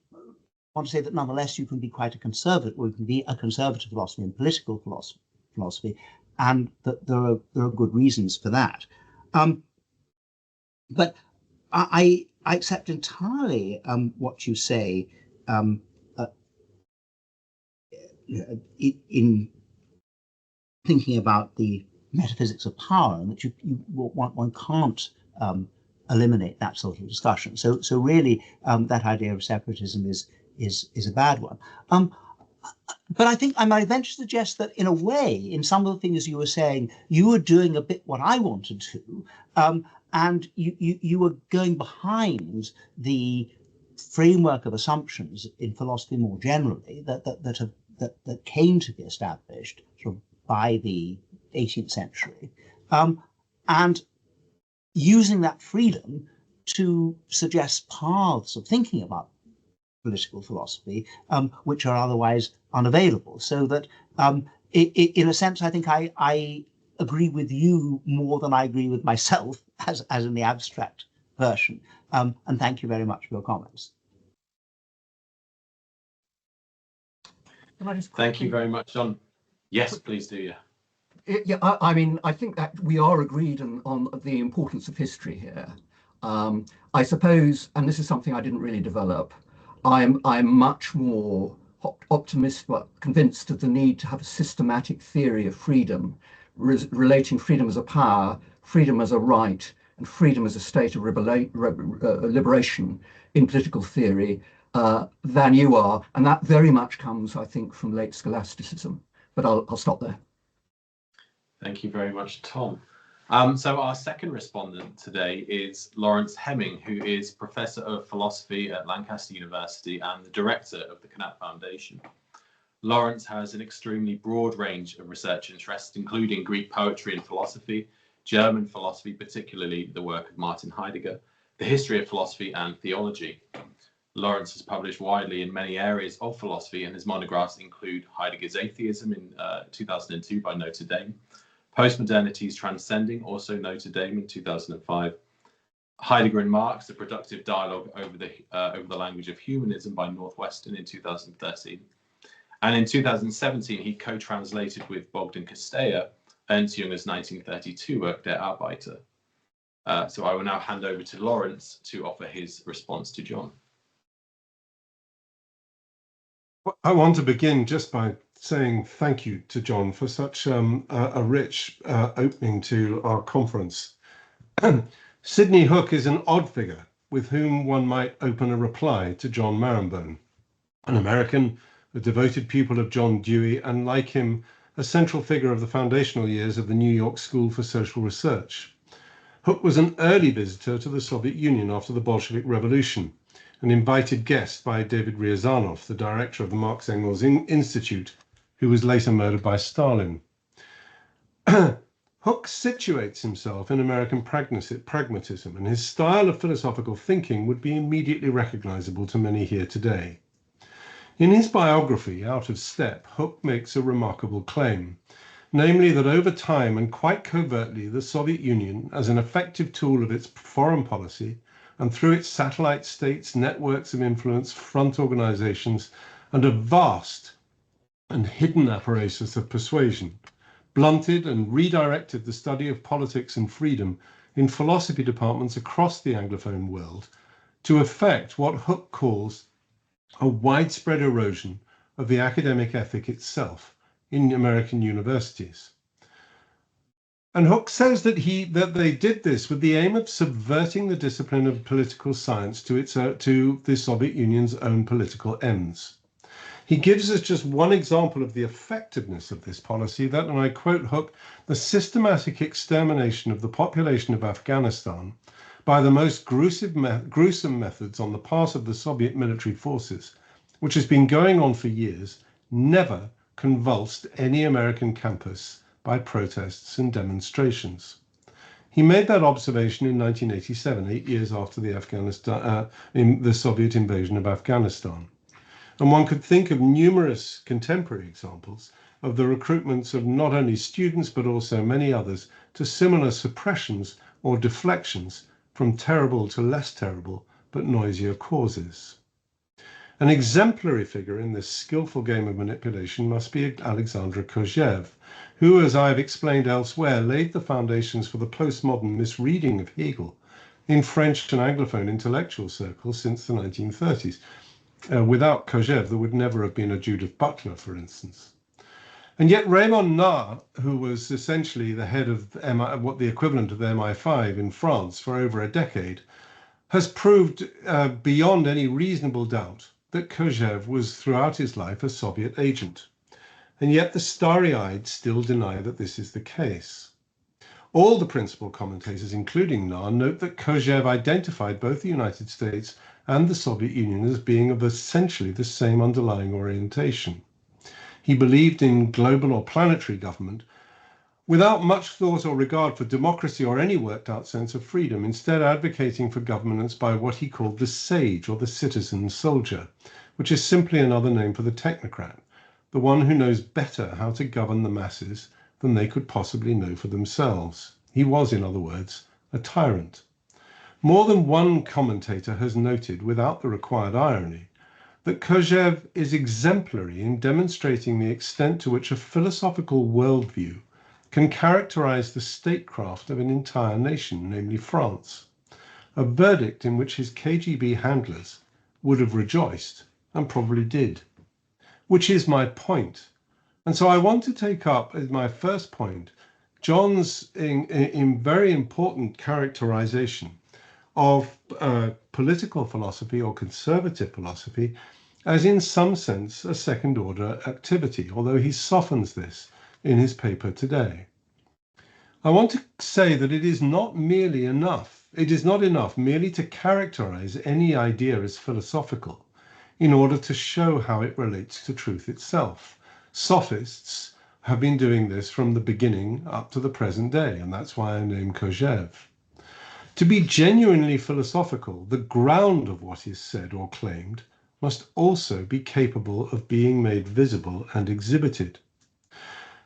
want to say that nonetheless you can be quite a conservative, or you can be a conservative philosophy and political philosophy, and that there are good reasons for that. But I accept entirely what you say in thinking about the metaphysics of power, and that one can't eliminate that sort of discussion. So really, that idea of separatism is a bad one. But I think I might venture to suggest that, in a way, in some of the things you were saying, you were doing a bit what I wanted to, and you were going behind the framework of assumptions in philosophy more generally that came to be established sort of by the 18th century, and using that freedom to suggest paths of thinking about political philosophy which are otherwise unavailable. So that in a sense, I think I agree with you more than I agree with myself, as in the abstract version. And thank you very much for your comments. Thank you very much, John. Yes, please do. Yeah, I mean, I think that we are agreed on the importance of history here. I suppose, and this is something I didn't really develop, I'm much more convinced of the need to have a systematic theory of freedom, relating freedom as a power, freedom as a right, and freedom as a state of liberation in political theory than you are. And that very much comes, I think, from late scholasticism. But I'll stop there. Thank you very much, Tom. So our second respondent today is Laurence Hemming, who is Professor of Philosophy at Lancaster University and the Director of the Knapp Foundation. Laurence has an extremely broad range of research interests, including Greek poetry and philosophy, German philosophy, particularly the work of Martin Heidegger, the history of philosophy and theology. Laurence has published widely in many areas of philosophy, and his monographs include Heidegger's Atheism in 2002 by Notre Dame, Postmodernity's Transcending, also Notre Dame in 2005, Heidegger and Marx, The Productive Dialogue over the Language of Humanism by Northwestern in 2013. And in 2017, he co-translated with Bogdan Kosteya Ernst Junger's 1932 work Der Arbeiter. So I will now hand over to Laurence to offer his response to John. I want to begin just by saying thank you to John for such a rich opening to our conference. Sidney Hook is an odd figure with whom one might open a reply to John Marenbon, an American, a devoted pupil of John Dewey, and like him, a central figure of the foundational years of the New York School for Social Research. Hook was an early visitor to the Soviet Union after the Bolshevik Revolution, an invited guest by David Ryazanov, the director of the Marx Engels Institute, who was later murdered by Stalin. Hook situates himself in American pragmatism, and his style of philosophical thinking would be immediately recognizable to many here today. In his biography, Out of Step, Hook makes a remarkable claim, namely that over time and quite covertly, the Soviet Union, as an effective tool of its foreign policy, and through its satellite states, networks of influence, front organizations, and a vast and hidden apparatus of persuasion, blunted and redirected the study of politics and freedom in philosophy departments across the Anglophone world to effect what Hook calls a widespread erosion of the academic ethic itself in American universities. And Hook says that they did this with the aim of subverting the discipline of political science to the Soviet Union's own political ends. He gives us just one example of the effectiveness of this policy, that, and I quote Hook, the systematic extermination of the population of Afghanistan by the most gruesome methods on the part of the Soviet military forces, which has been going on for years, never convulsed any American campus by protests and demonstrations. He made that observation in 1987, 8 years after the Soviet invasion of Afghanistan. And one could think of numerous contemporary examples of the recruitments of not only students, but also many others to similar suppressions or deflections from terrible to less terrible, but noisier causes. An exemplary figure in this skillful game of manipulation must be Alexandre Kojève, who, as I have explained elsewhere, laid the foundations for the postmodern misreading of Hegel in French and Anglophone intellectual circles since the 1930s. Without Kojève, there would never have been a Judith Butler, for instance. And yet Raymond Nahr, who was essentially the head of what the equivalent of the MI5 in France for over a decade, has proved beyond any reasonable doubt that Kojève was throughout his life a Soviet agent. And yet the starry-eyed still deny that this is the case. All the principal commentators, including Nahr, note that Kojève identified both the United States and the Soviet Union as being of essentially the same underlying orientation. He believed in global or planetary government without much thought or regard for democracy or any worked out sense of freedom, instead advocating for governance by what he called the sage or the citizen soldier, which is simply another name for the technocrat, the one who knows better how to govern the masses than they could possibly know for themselves. He was, in other words, a tyrant. More than one commentator has noted, without the required irony, that Kojève is exemplary in demonstrating the extent to which a philosophical worldview can characterize the statecraft of an entire nation, namely France, a verdict in which his KGB handlers would have rejoiced, and probably did, which is my point. And so I want to take up as my first point John's in very important characterization of political philosophy or conservative philosophy as in some sense a second order activity, although he softens this in his paper today. I want to say that it is not enough merely to characterize any idea as philosophical in order to show how it relates to truth itself. Sophists have been doing this from the beginning up to the present day, and that's why I named Kojève. To be genuinely philosophical, the ground of what is said or claimed must also be capable of being made visible and exhibited.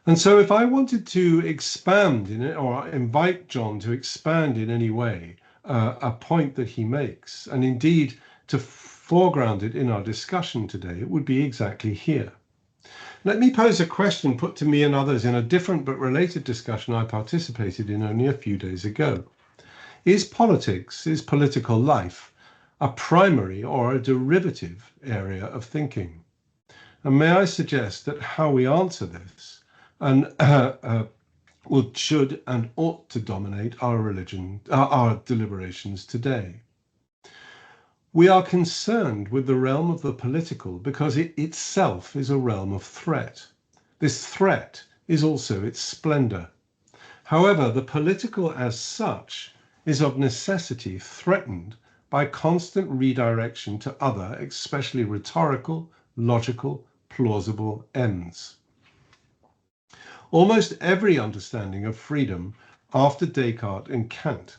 And so if I wanted to expand in it, or invite John to expand in any way a point that he makes, and indeed to foreground it in our discussion today, it would be exactly here. Let me pose a question put to me and others in a different but related discussion I participated in only a few days ago. Is political life, a primary or a derivative area of thinking? And may I suggest that how we answer this should and ought to dominate our deliberations today. We are concerned with the realm of the political because it itself is a realm of threat. This threat is also its splendor. However, the political as such is of necessity threatened by constant redirection to other, especially rhetorical, logical, plausible ends. Almost every understanding of freedom after Descartes and Kant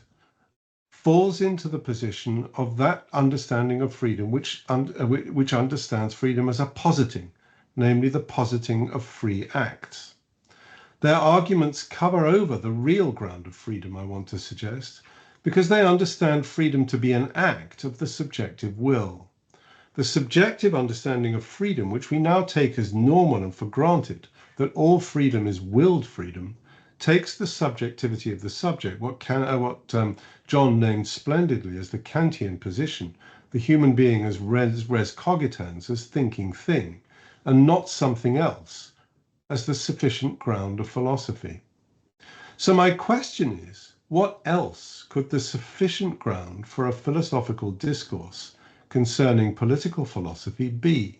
falls into the position of that understanding of freedom which understands freedom as a positing, namely the positing of free acts. Their arguments cover over the real ground of freedom, I want to suggest, because they understand freedom to be an act of the subjective will. The subjective understanding of freedom, which we now take as normal and for granted, that all freedom is willed freedom, takes the subjectivity of the subject, what John named splendidly as the Kantian position, the human being as res cogitans, as thinking thing, and not something else, as the sufficient ground of philosophy. So my question is, what else could the sufficient ground for a philosophical discourse concerning political philosophy be?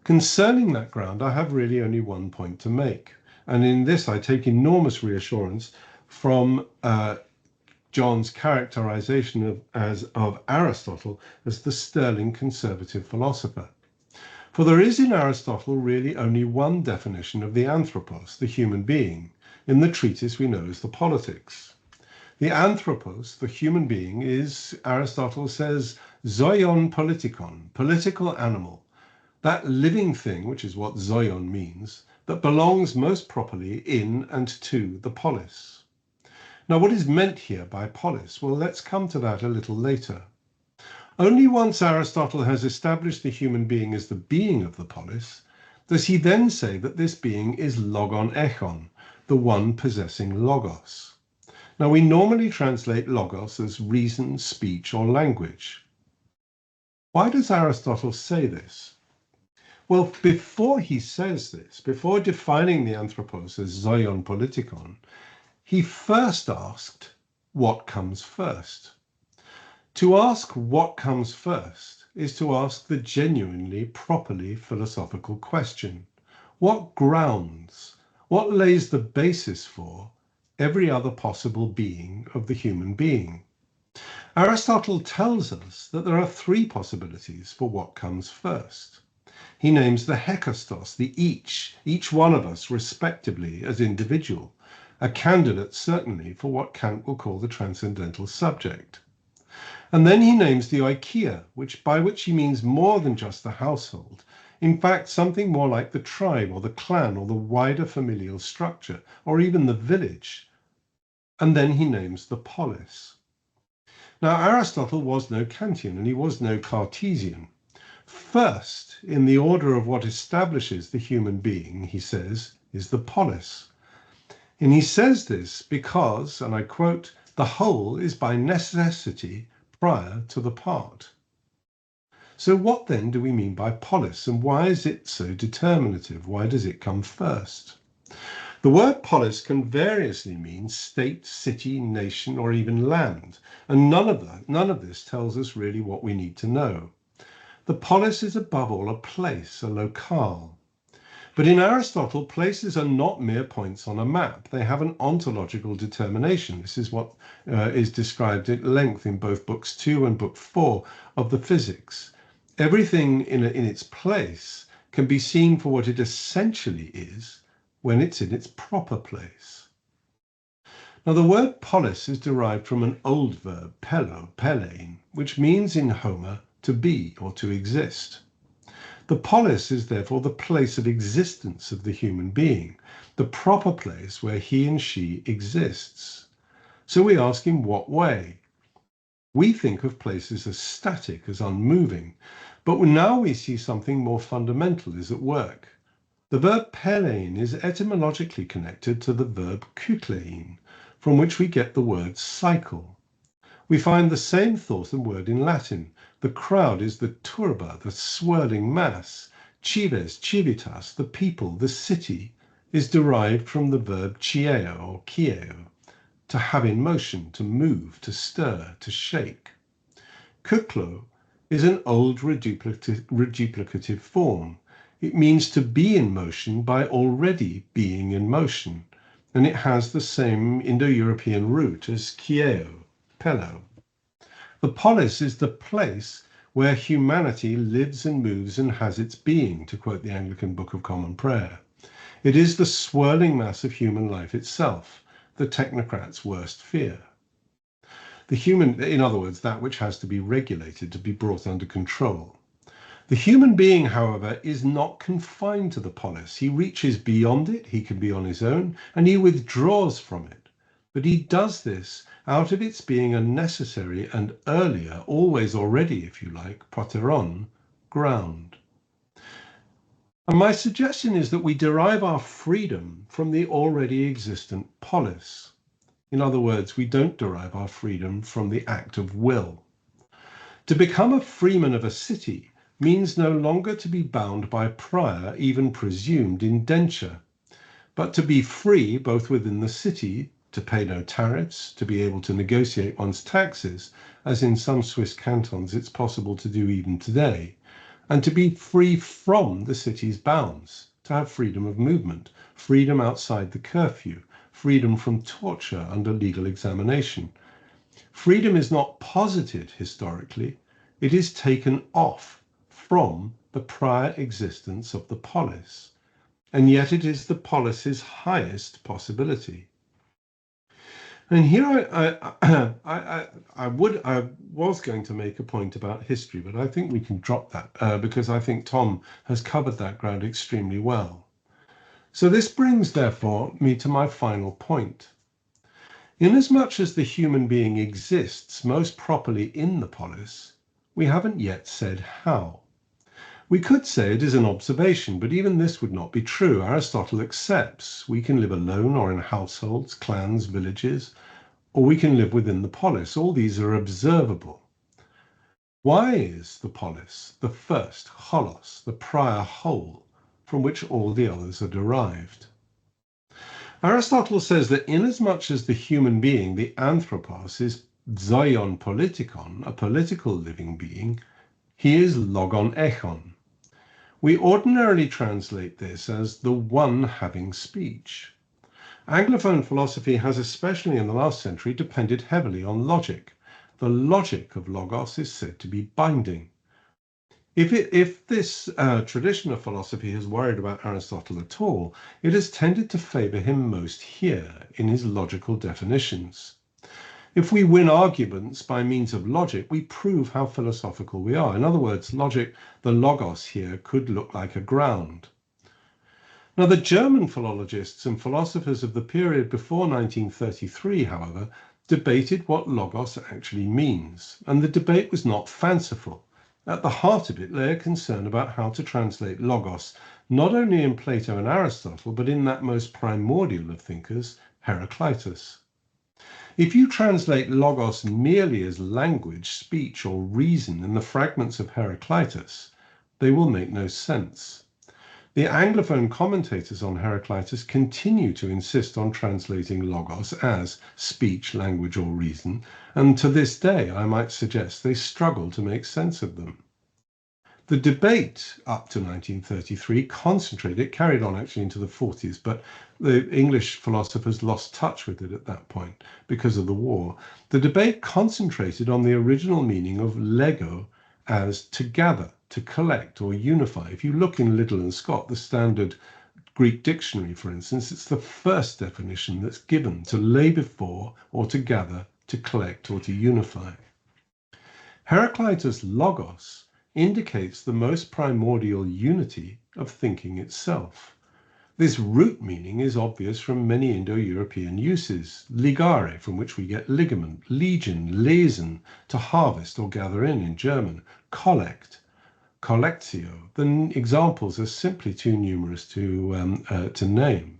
Concerning that ground, I have really only one point to make. And in this, I take enormous reassurance from John's characterization of Aristotle as the sterling conservative philosopher. For there is in Aristotle really only one definition of the anthropos, the human being, in the treatise we know as the Politics. The anthropos, the human being, is, Aristotle says, zoion politikon, political animal, that living thing, which is what zoion means, that belongs most properly in and to the polis. Now, what is meant here by polis? Well, let's come to that a little later. Only once Aristotle has established the human being as the being of the polis, does he then say that this being is logon echon, the one possessing logos. Now, we normally translate logos as reason, speech, or language. Why does Aristotle say this? Well, before he says this, before defining the anthropos as zoion politikon, he first asked, what comes first? To ask what comes first is to ask the genuinely, properly philosophical question. What grounds, what lays the basis for every other possible being of the human being? Aristotle tells us that there are three possibilities for what comes first. He names the hekastos, the each one of us respectively as individual, a candidate certainly for what Kant will call the transcendental subject. And then he names the oikia, by which he means more than just the household, in fact something more like the tribe or the clan or the wider familial structure, or even the village. And then he names the polis. Now, Aristotle was no Kantian and he was no Cartesian. First, in the order of what establishes the human being, he says, is the polis. And he says this because, and I quote, the whole is by necessity prior to the part. So what then do we mean by polis, and why is it so determinative? Why does it come first? The word polis can variously mean state, city, nation, or even land, and none of this tells us really what we need to know. The polis is above all a place, a locale. But in Aristotle, places are not mere points on a map. They have an ontological determination. This is what is described at length in both books 2 and book 4 of the Physics. Everything in its place can be seen for what it essentially is when it's in its proper place. Now, the word polis is derived from an old verb, pelein, which means in Homer to be or to exist. The polis is therefore the place of existence of the human being, the proper place where he and she exists. So we ask in what way? We think of places as static, as unmoving, but now we see something more fundamental is at work. The verb pelein is etymologically connected to the verb kuklein, from which we get the word cycle. We find the same thought and word in Latin. The crowd is the turba, the swirling mass. Cives, civitas, the people, the city, is derived from the verb cieo or cieo, to have in motion, to move, to stir, to shake. Kuklo is an old reduplicative form. It means to be in motion by already being in motion, and it has the same Indo-European root as kieo, pelo. The polis is the place where humanity lives and moves and has its being, to quote the Anglican Book of Common Prayer. It is the swirling mass of human life itself, the technocrat's worst fear. The human, in other words, that which has to be regulated, to be brought under control. The human being, however, is not confined to the polis. He reaches beyond it, he can be on his own, and he withdraws from it. But he does this out of its being a necessary and earlier, always already, if you like, proteron, ground. And my suggestion is that we derive our freedom from the already existent polis. In other words, we don't derive our freedom from the act of will. To become a freeman of a city means no longer to be bound by prior, even presumed indenture, but to be free both within the city, to pay no tariffs, to be able to negotiate one's taxes, as in some Swiss cantons it's possible to do even today, and to be free from the city's bounds, to have freedom of movement, freedom outside the curfew, freedom from torture under legal examination. Freedom is not posited historically, it is taken off from the prior existence of the polis, and yet it is the polis's highest possibility. And here I was going to make a point about history, but I think we can drop that because I think Tom has covered that ground extremely well. So this brings, therefore, me to my final point. Inasmuch as the human being exists most properly in the polis, we haven't yet said how. We could say it is an observation, but even this would not be true. Aristotle accepts we can live alone or in households, clans, villages, or we can live within the polis. All these are observable. Why is the polis the first, holos, the prior whole, from which all the others are derived? Aristotle says that inasmuch as the human being, the anthropos, is zoion politikon, a political living being, he is logon echon. We ordinarily translate this as the one having speech. Anglophone philosophy has, especially in the last century, depended heavily on logic. The logic of logos is said to be binding. If this tradition of philosophy has worried about Aristotle at all, it has tended to favor him most here in his logical definitions. If we win arguments by means of logic, we prove how philosophical we are. In other words, logic, the logos here, could look like a ground. Now, the German philologists and philosophers of the period before 1933, however, debated what logos actually means, and the debate was not fanciful. At the heart of it lay a concern about how to translate logos, not only in Plato and Aristotle, but in that most primordial of thinkers, Heraclitus. If you translate logos merely as language, speech, or reason in the fragments of Heraclitus, they will make no sense. The Anglophone commentators on Heraclitus continue to insist on translating logos as speech, language, or reason, and to this day, I might suggest, they struggle to make sense of them. The debate up to 1933 carried on actually into the 40s, but the English philosophers lost touch with it at that point because of the war. The debate concentrated on the original meaning of lego as to gather, to collect, or unify. If you look in Liddell and Scott, the standard Greek dictionary, for instance, it's the first definition that's given: to lay before, or to gather, to collect, or to unify. Heraclitus' logos indicates the most primordial unity of thinking itself. This root meaning is obvious from many Indo-European uses. Ligare, from which we get ligament; legion, lesen, to harvest or gather in German; collect, collectio. The examples are simply too numerous to name.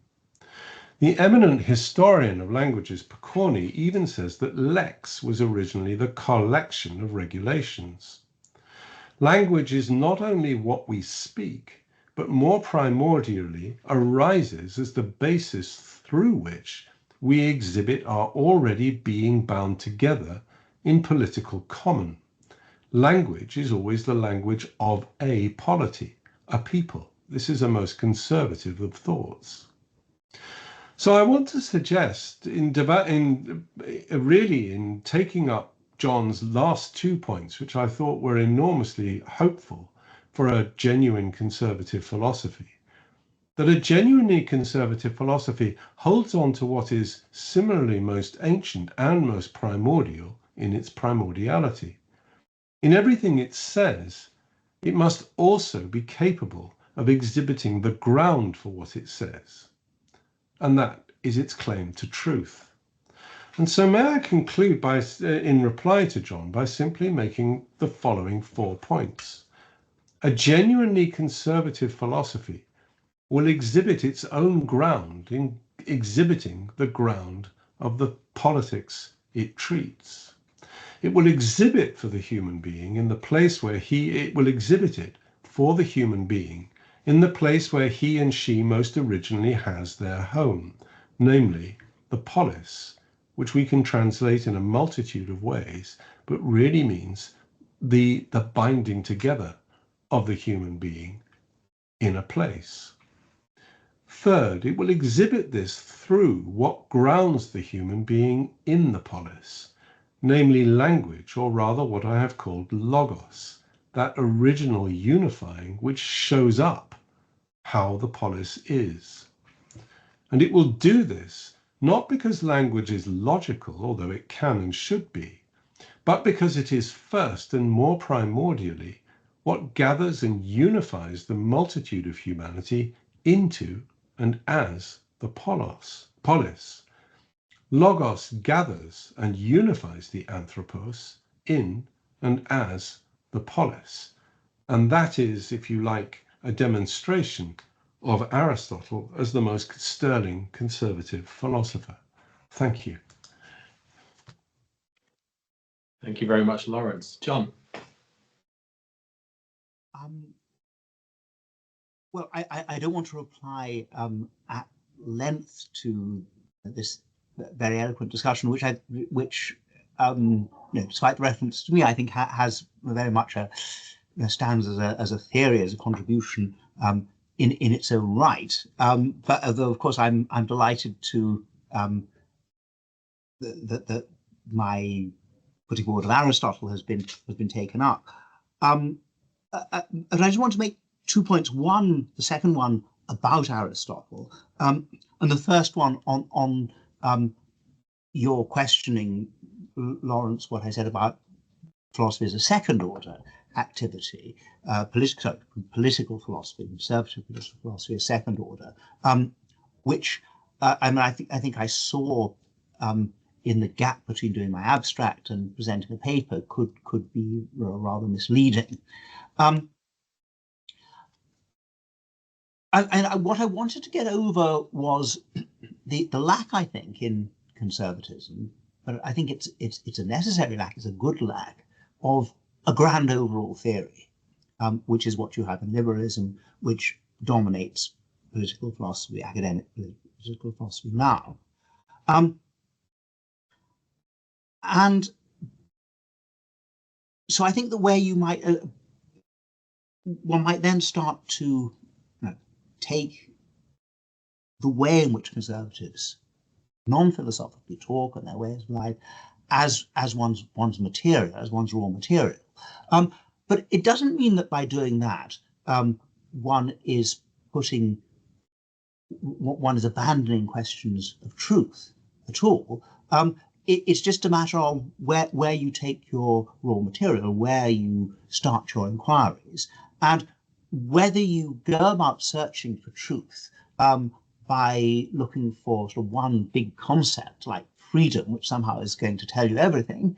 The eminent historian of languages, Pokorny, even says that lex was originally the collection of regulations. Language is not only what we speak, but more primordially arises as the basis through which we exhibit our already being bound together in political common. Language is always the language of a polity, a people. This is a most conservative of thoughts. So I want to suggest in taking up John's last 2 points, which I thought were enormously hopeful for a genuine conservative philosophy, that a genuinely conservative philosophy holds on to what is similarly most ancient and most primordial in its primordiality. In everything it says, it must also be capable of exhibiting the ground for what it says, and that is its claim to truth. And so may I conclude by, in reply to John, by simply making the following 4 points. A genuinely conservative philosophy will exhibit its own ground in exhibiting the ground of the politics it treats. It will exhibit for the human being in the place where it will exhibit it for the human being in the place where he and she most originally has their home, namely the polis, which we can translate in a multitude of ways, but really means the binding together of the human being in a place. Third, it will exhibit this through what grounds the human being in the polis, namely language, or rather what I have called logos, that original unifying which shows up how the polis is. And it will do this not because language is logical, although it can and should be, but because it is first and more primordially what gathers and unifies the multitude of humanity into and as the polis. Logos gathers and unifies the anthropos in and as the polis. And that is, if you like, a demonstration of Aristotle as the most sterling conservative philosopher. Thank you. Thank you very much, Laurence. John. Well, I don't want to reply at length to this very eloquent discussion, which despite the reference to me, I think has very much stands as a theory, as a contribution in its own right. But although, of course, I'm delighted to that my putting forward of Aristotle has been taken up. And I just want to make 2 points. One, the second one about Aristotle, and the first one on your questioning, Laurence, what I said about philosophy as a second order activity, political philosophy, conservative political philosophy, a second order, which I think I saw in the gap between doing my abstract and presenting a paper could be rather misleading. And what I wanted to get over was the lack, I think, in conservatism, but I think it's a necessary lack, it's a good lack of a grand overall theory, which is what you have in liberalism, which dominates political philosophy, academic political philosophy now. And so I think the way you might, one might then start to take the way in which conservatives non-philosophically talk and their ways of life as one's material, as one's raw material. But it doesn't mean that by doing that, one is abandoning questions of truth at all. It's just a matter of where you take your raw material, where you start your inquiries, and whether you go about searching for truth by looking for sort of one big concept like freedom, which somehow is going to tell you everything,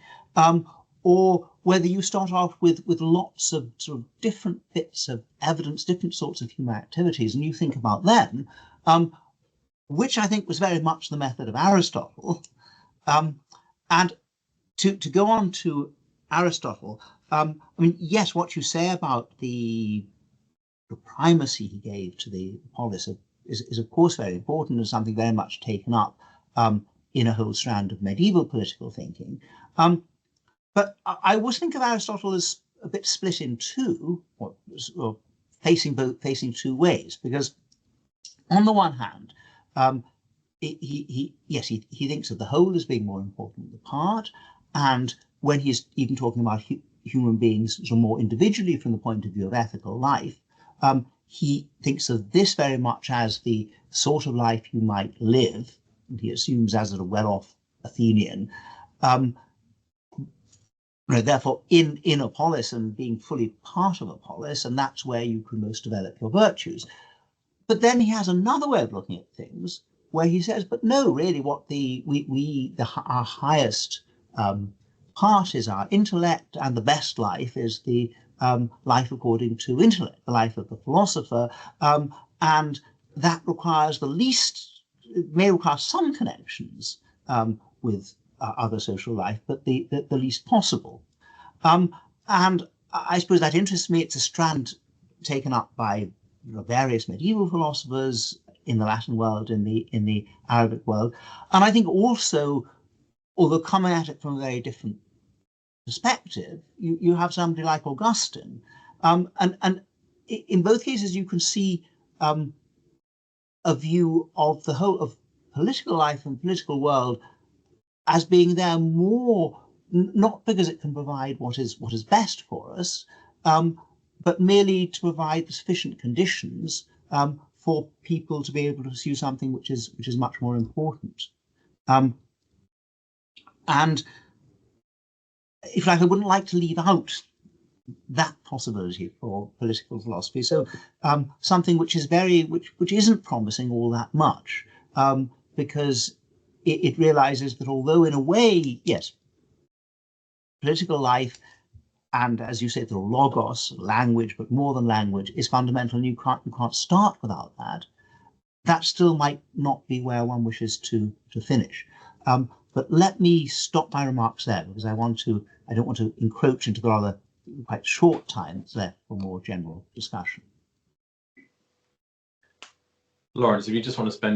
or whether you start off with lots of sort of different bits of evidence, different sorts of human activities, and you think about them, which I think was very much the method of Aristotle. And to go on to Aristotle, I mean, yes, what you say about the primacy he gave to the polis is of course very important and something very much taken up in a whole strand of medieval political thinking. But I always think of Aristotle as a bit split in two, or facing two ways, because on the one hand, he thinks of the whole as being more important than the part, and when he's even talking about human beings sort of more individually from the point of view of ethical life, he thinks of this very much as the sort of life you might live, and he assumes as a well-off Athenian. Therefore, in a polis and being fully part of a polis, and that's where you can most develop your virtues. But then he has another way of looking at things, where he says, but no, really, what our highest part is our intellect, and the best life is the life according to intellect, the life of the philosopher, and that requires it may require some connections with other social life, but the least possible. And I suppose that interests me. It's a strand taken up by various medieval philosophers in the Latin world, in the Arabic world, and I think also, although coming at it from a very different perspective, you have somebody like Augustine, and in both cases you can see a view of the whole of political life and political world as being there more not because it can provide what is best for us, but merely to provide the sufficient conditions for people to be able to pursue something which is much more important. And if I wouldn't like to leave out that possibility for political philosophy. So something which is which isn't promising all that much, because it realizes that although in a way, yes, political life, and as you say, the logos, language, but more than language, is fundamental, and you can't start without that. That still might not be where one wishes to finish. But let me stop my remarks there, because I don't want to encroach into the rather quite short time that's left for more general discussion. Laurence, if you just want to spend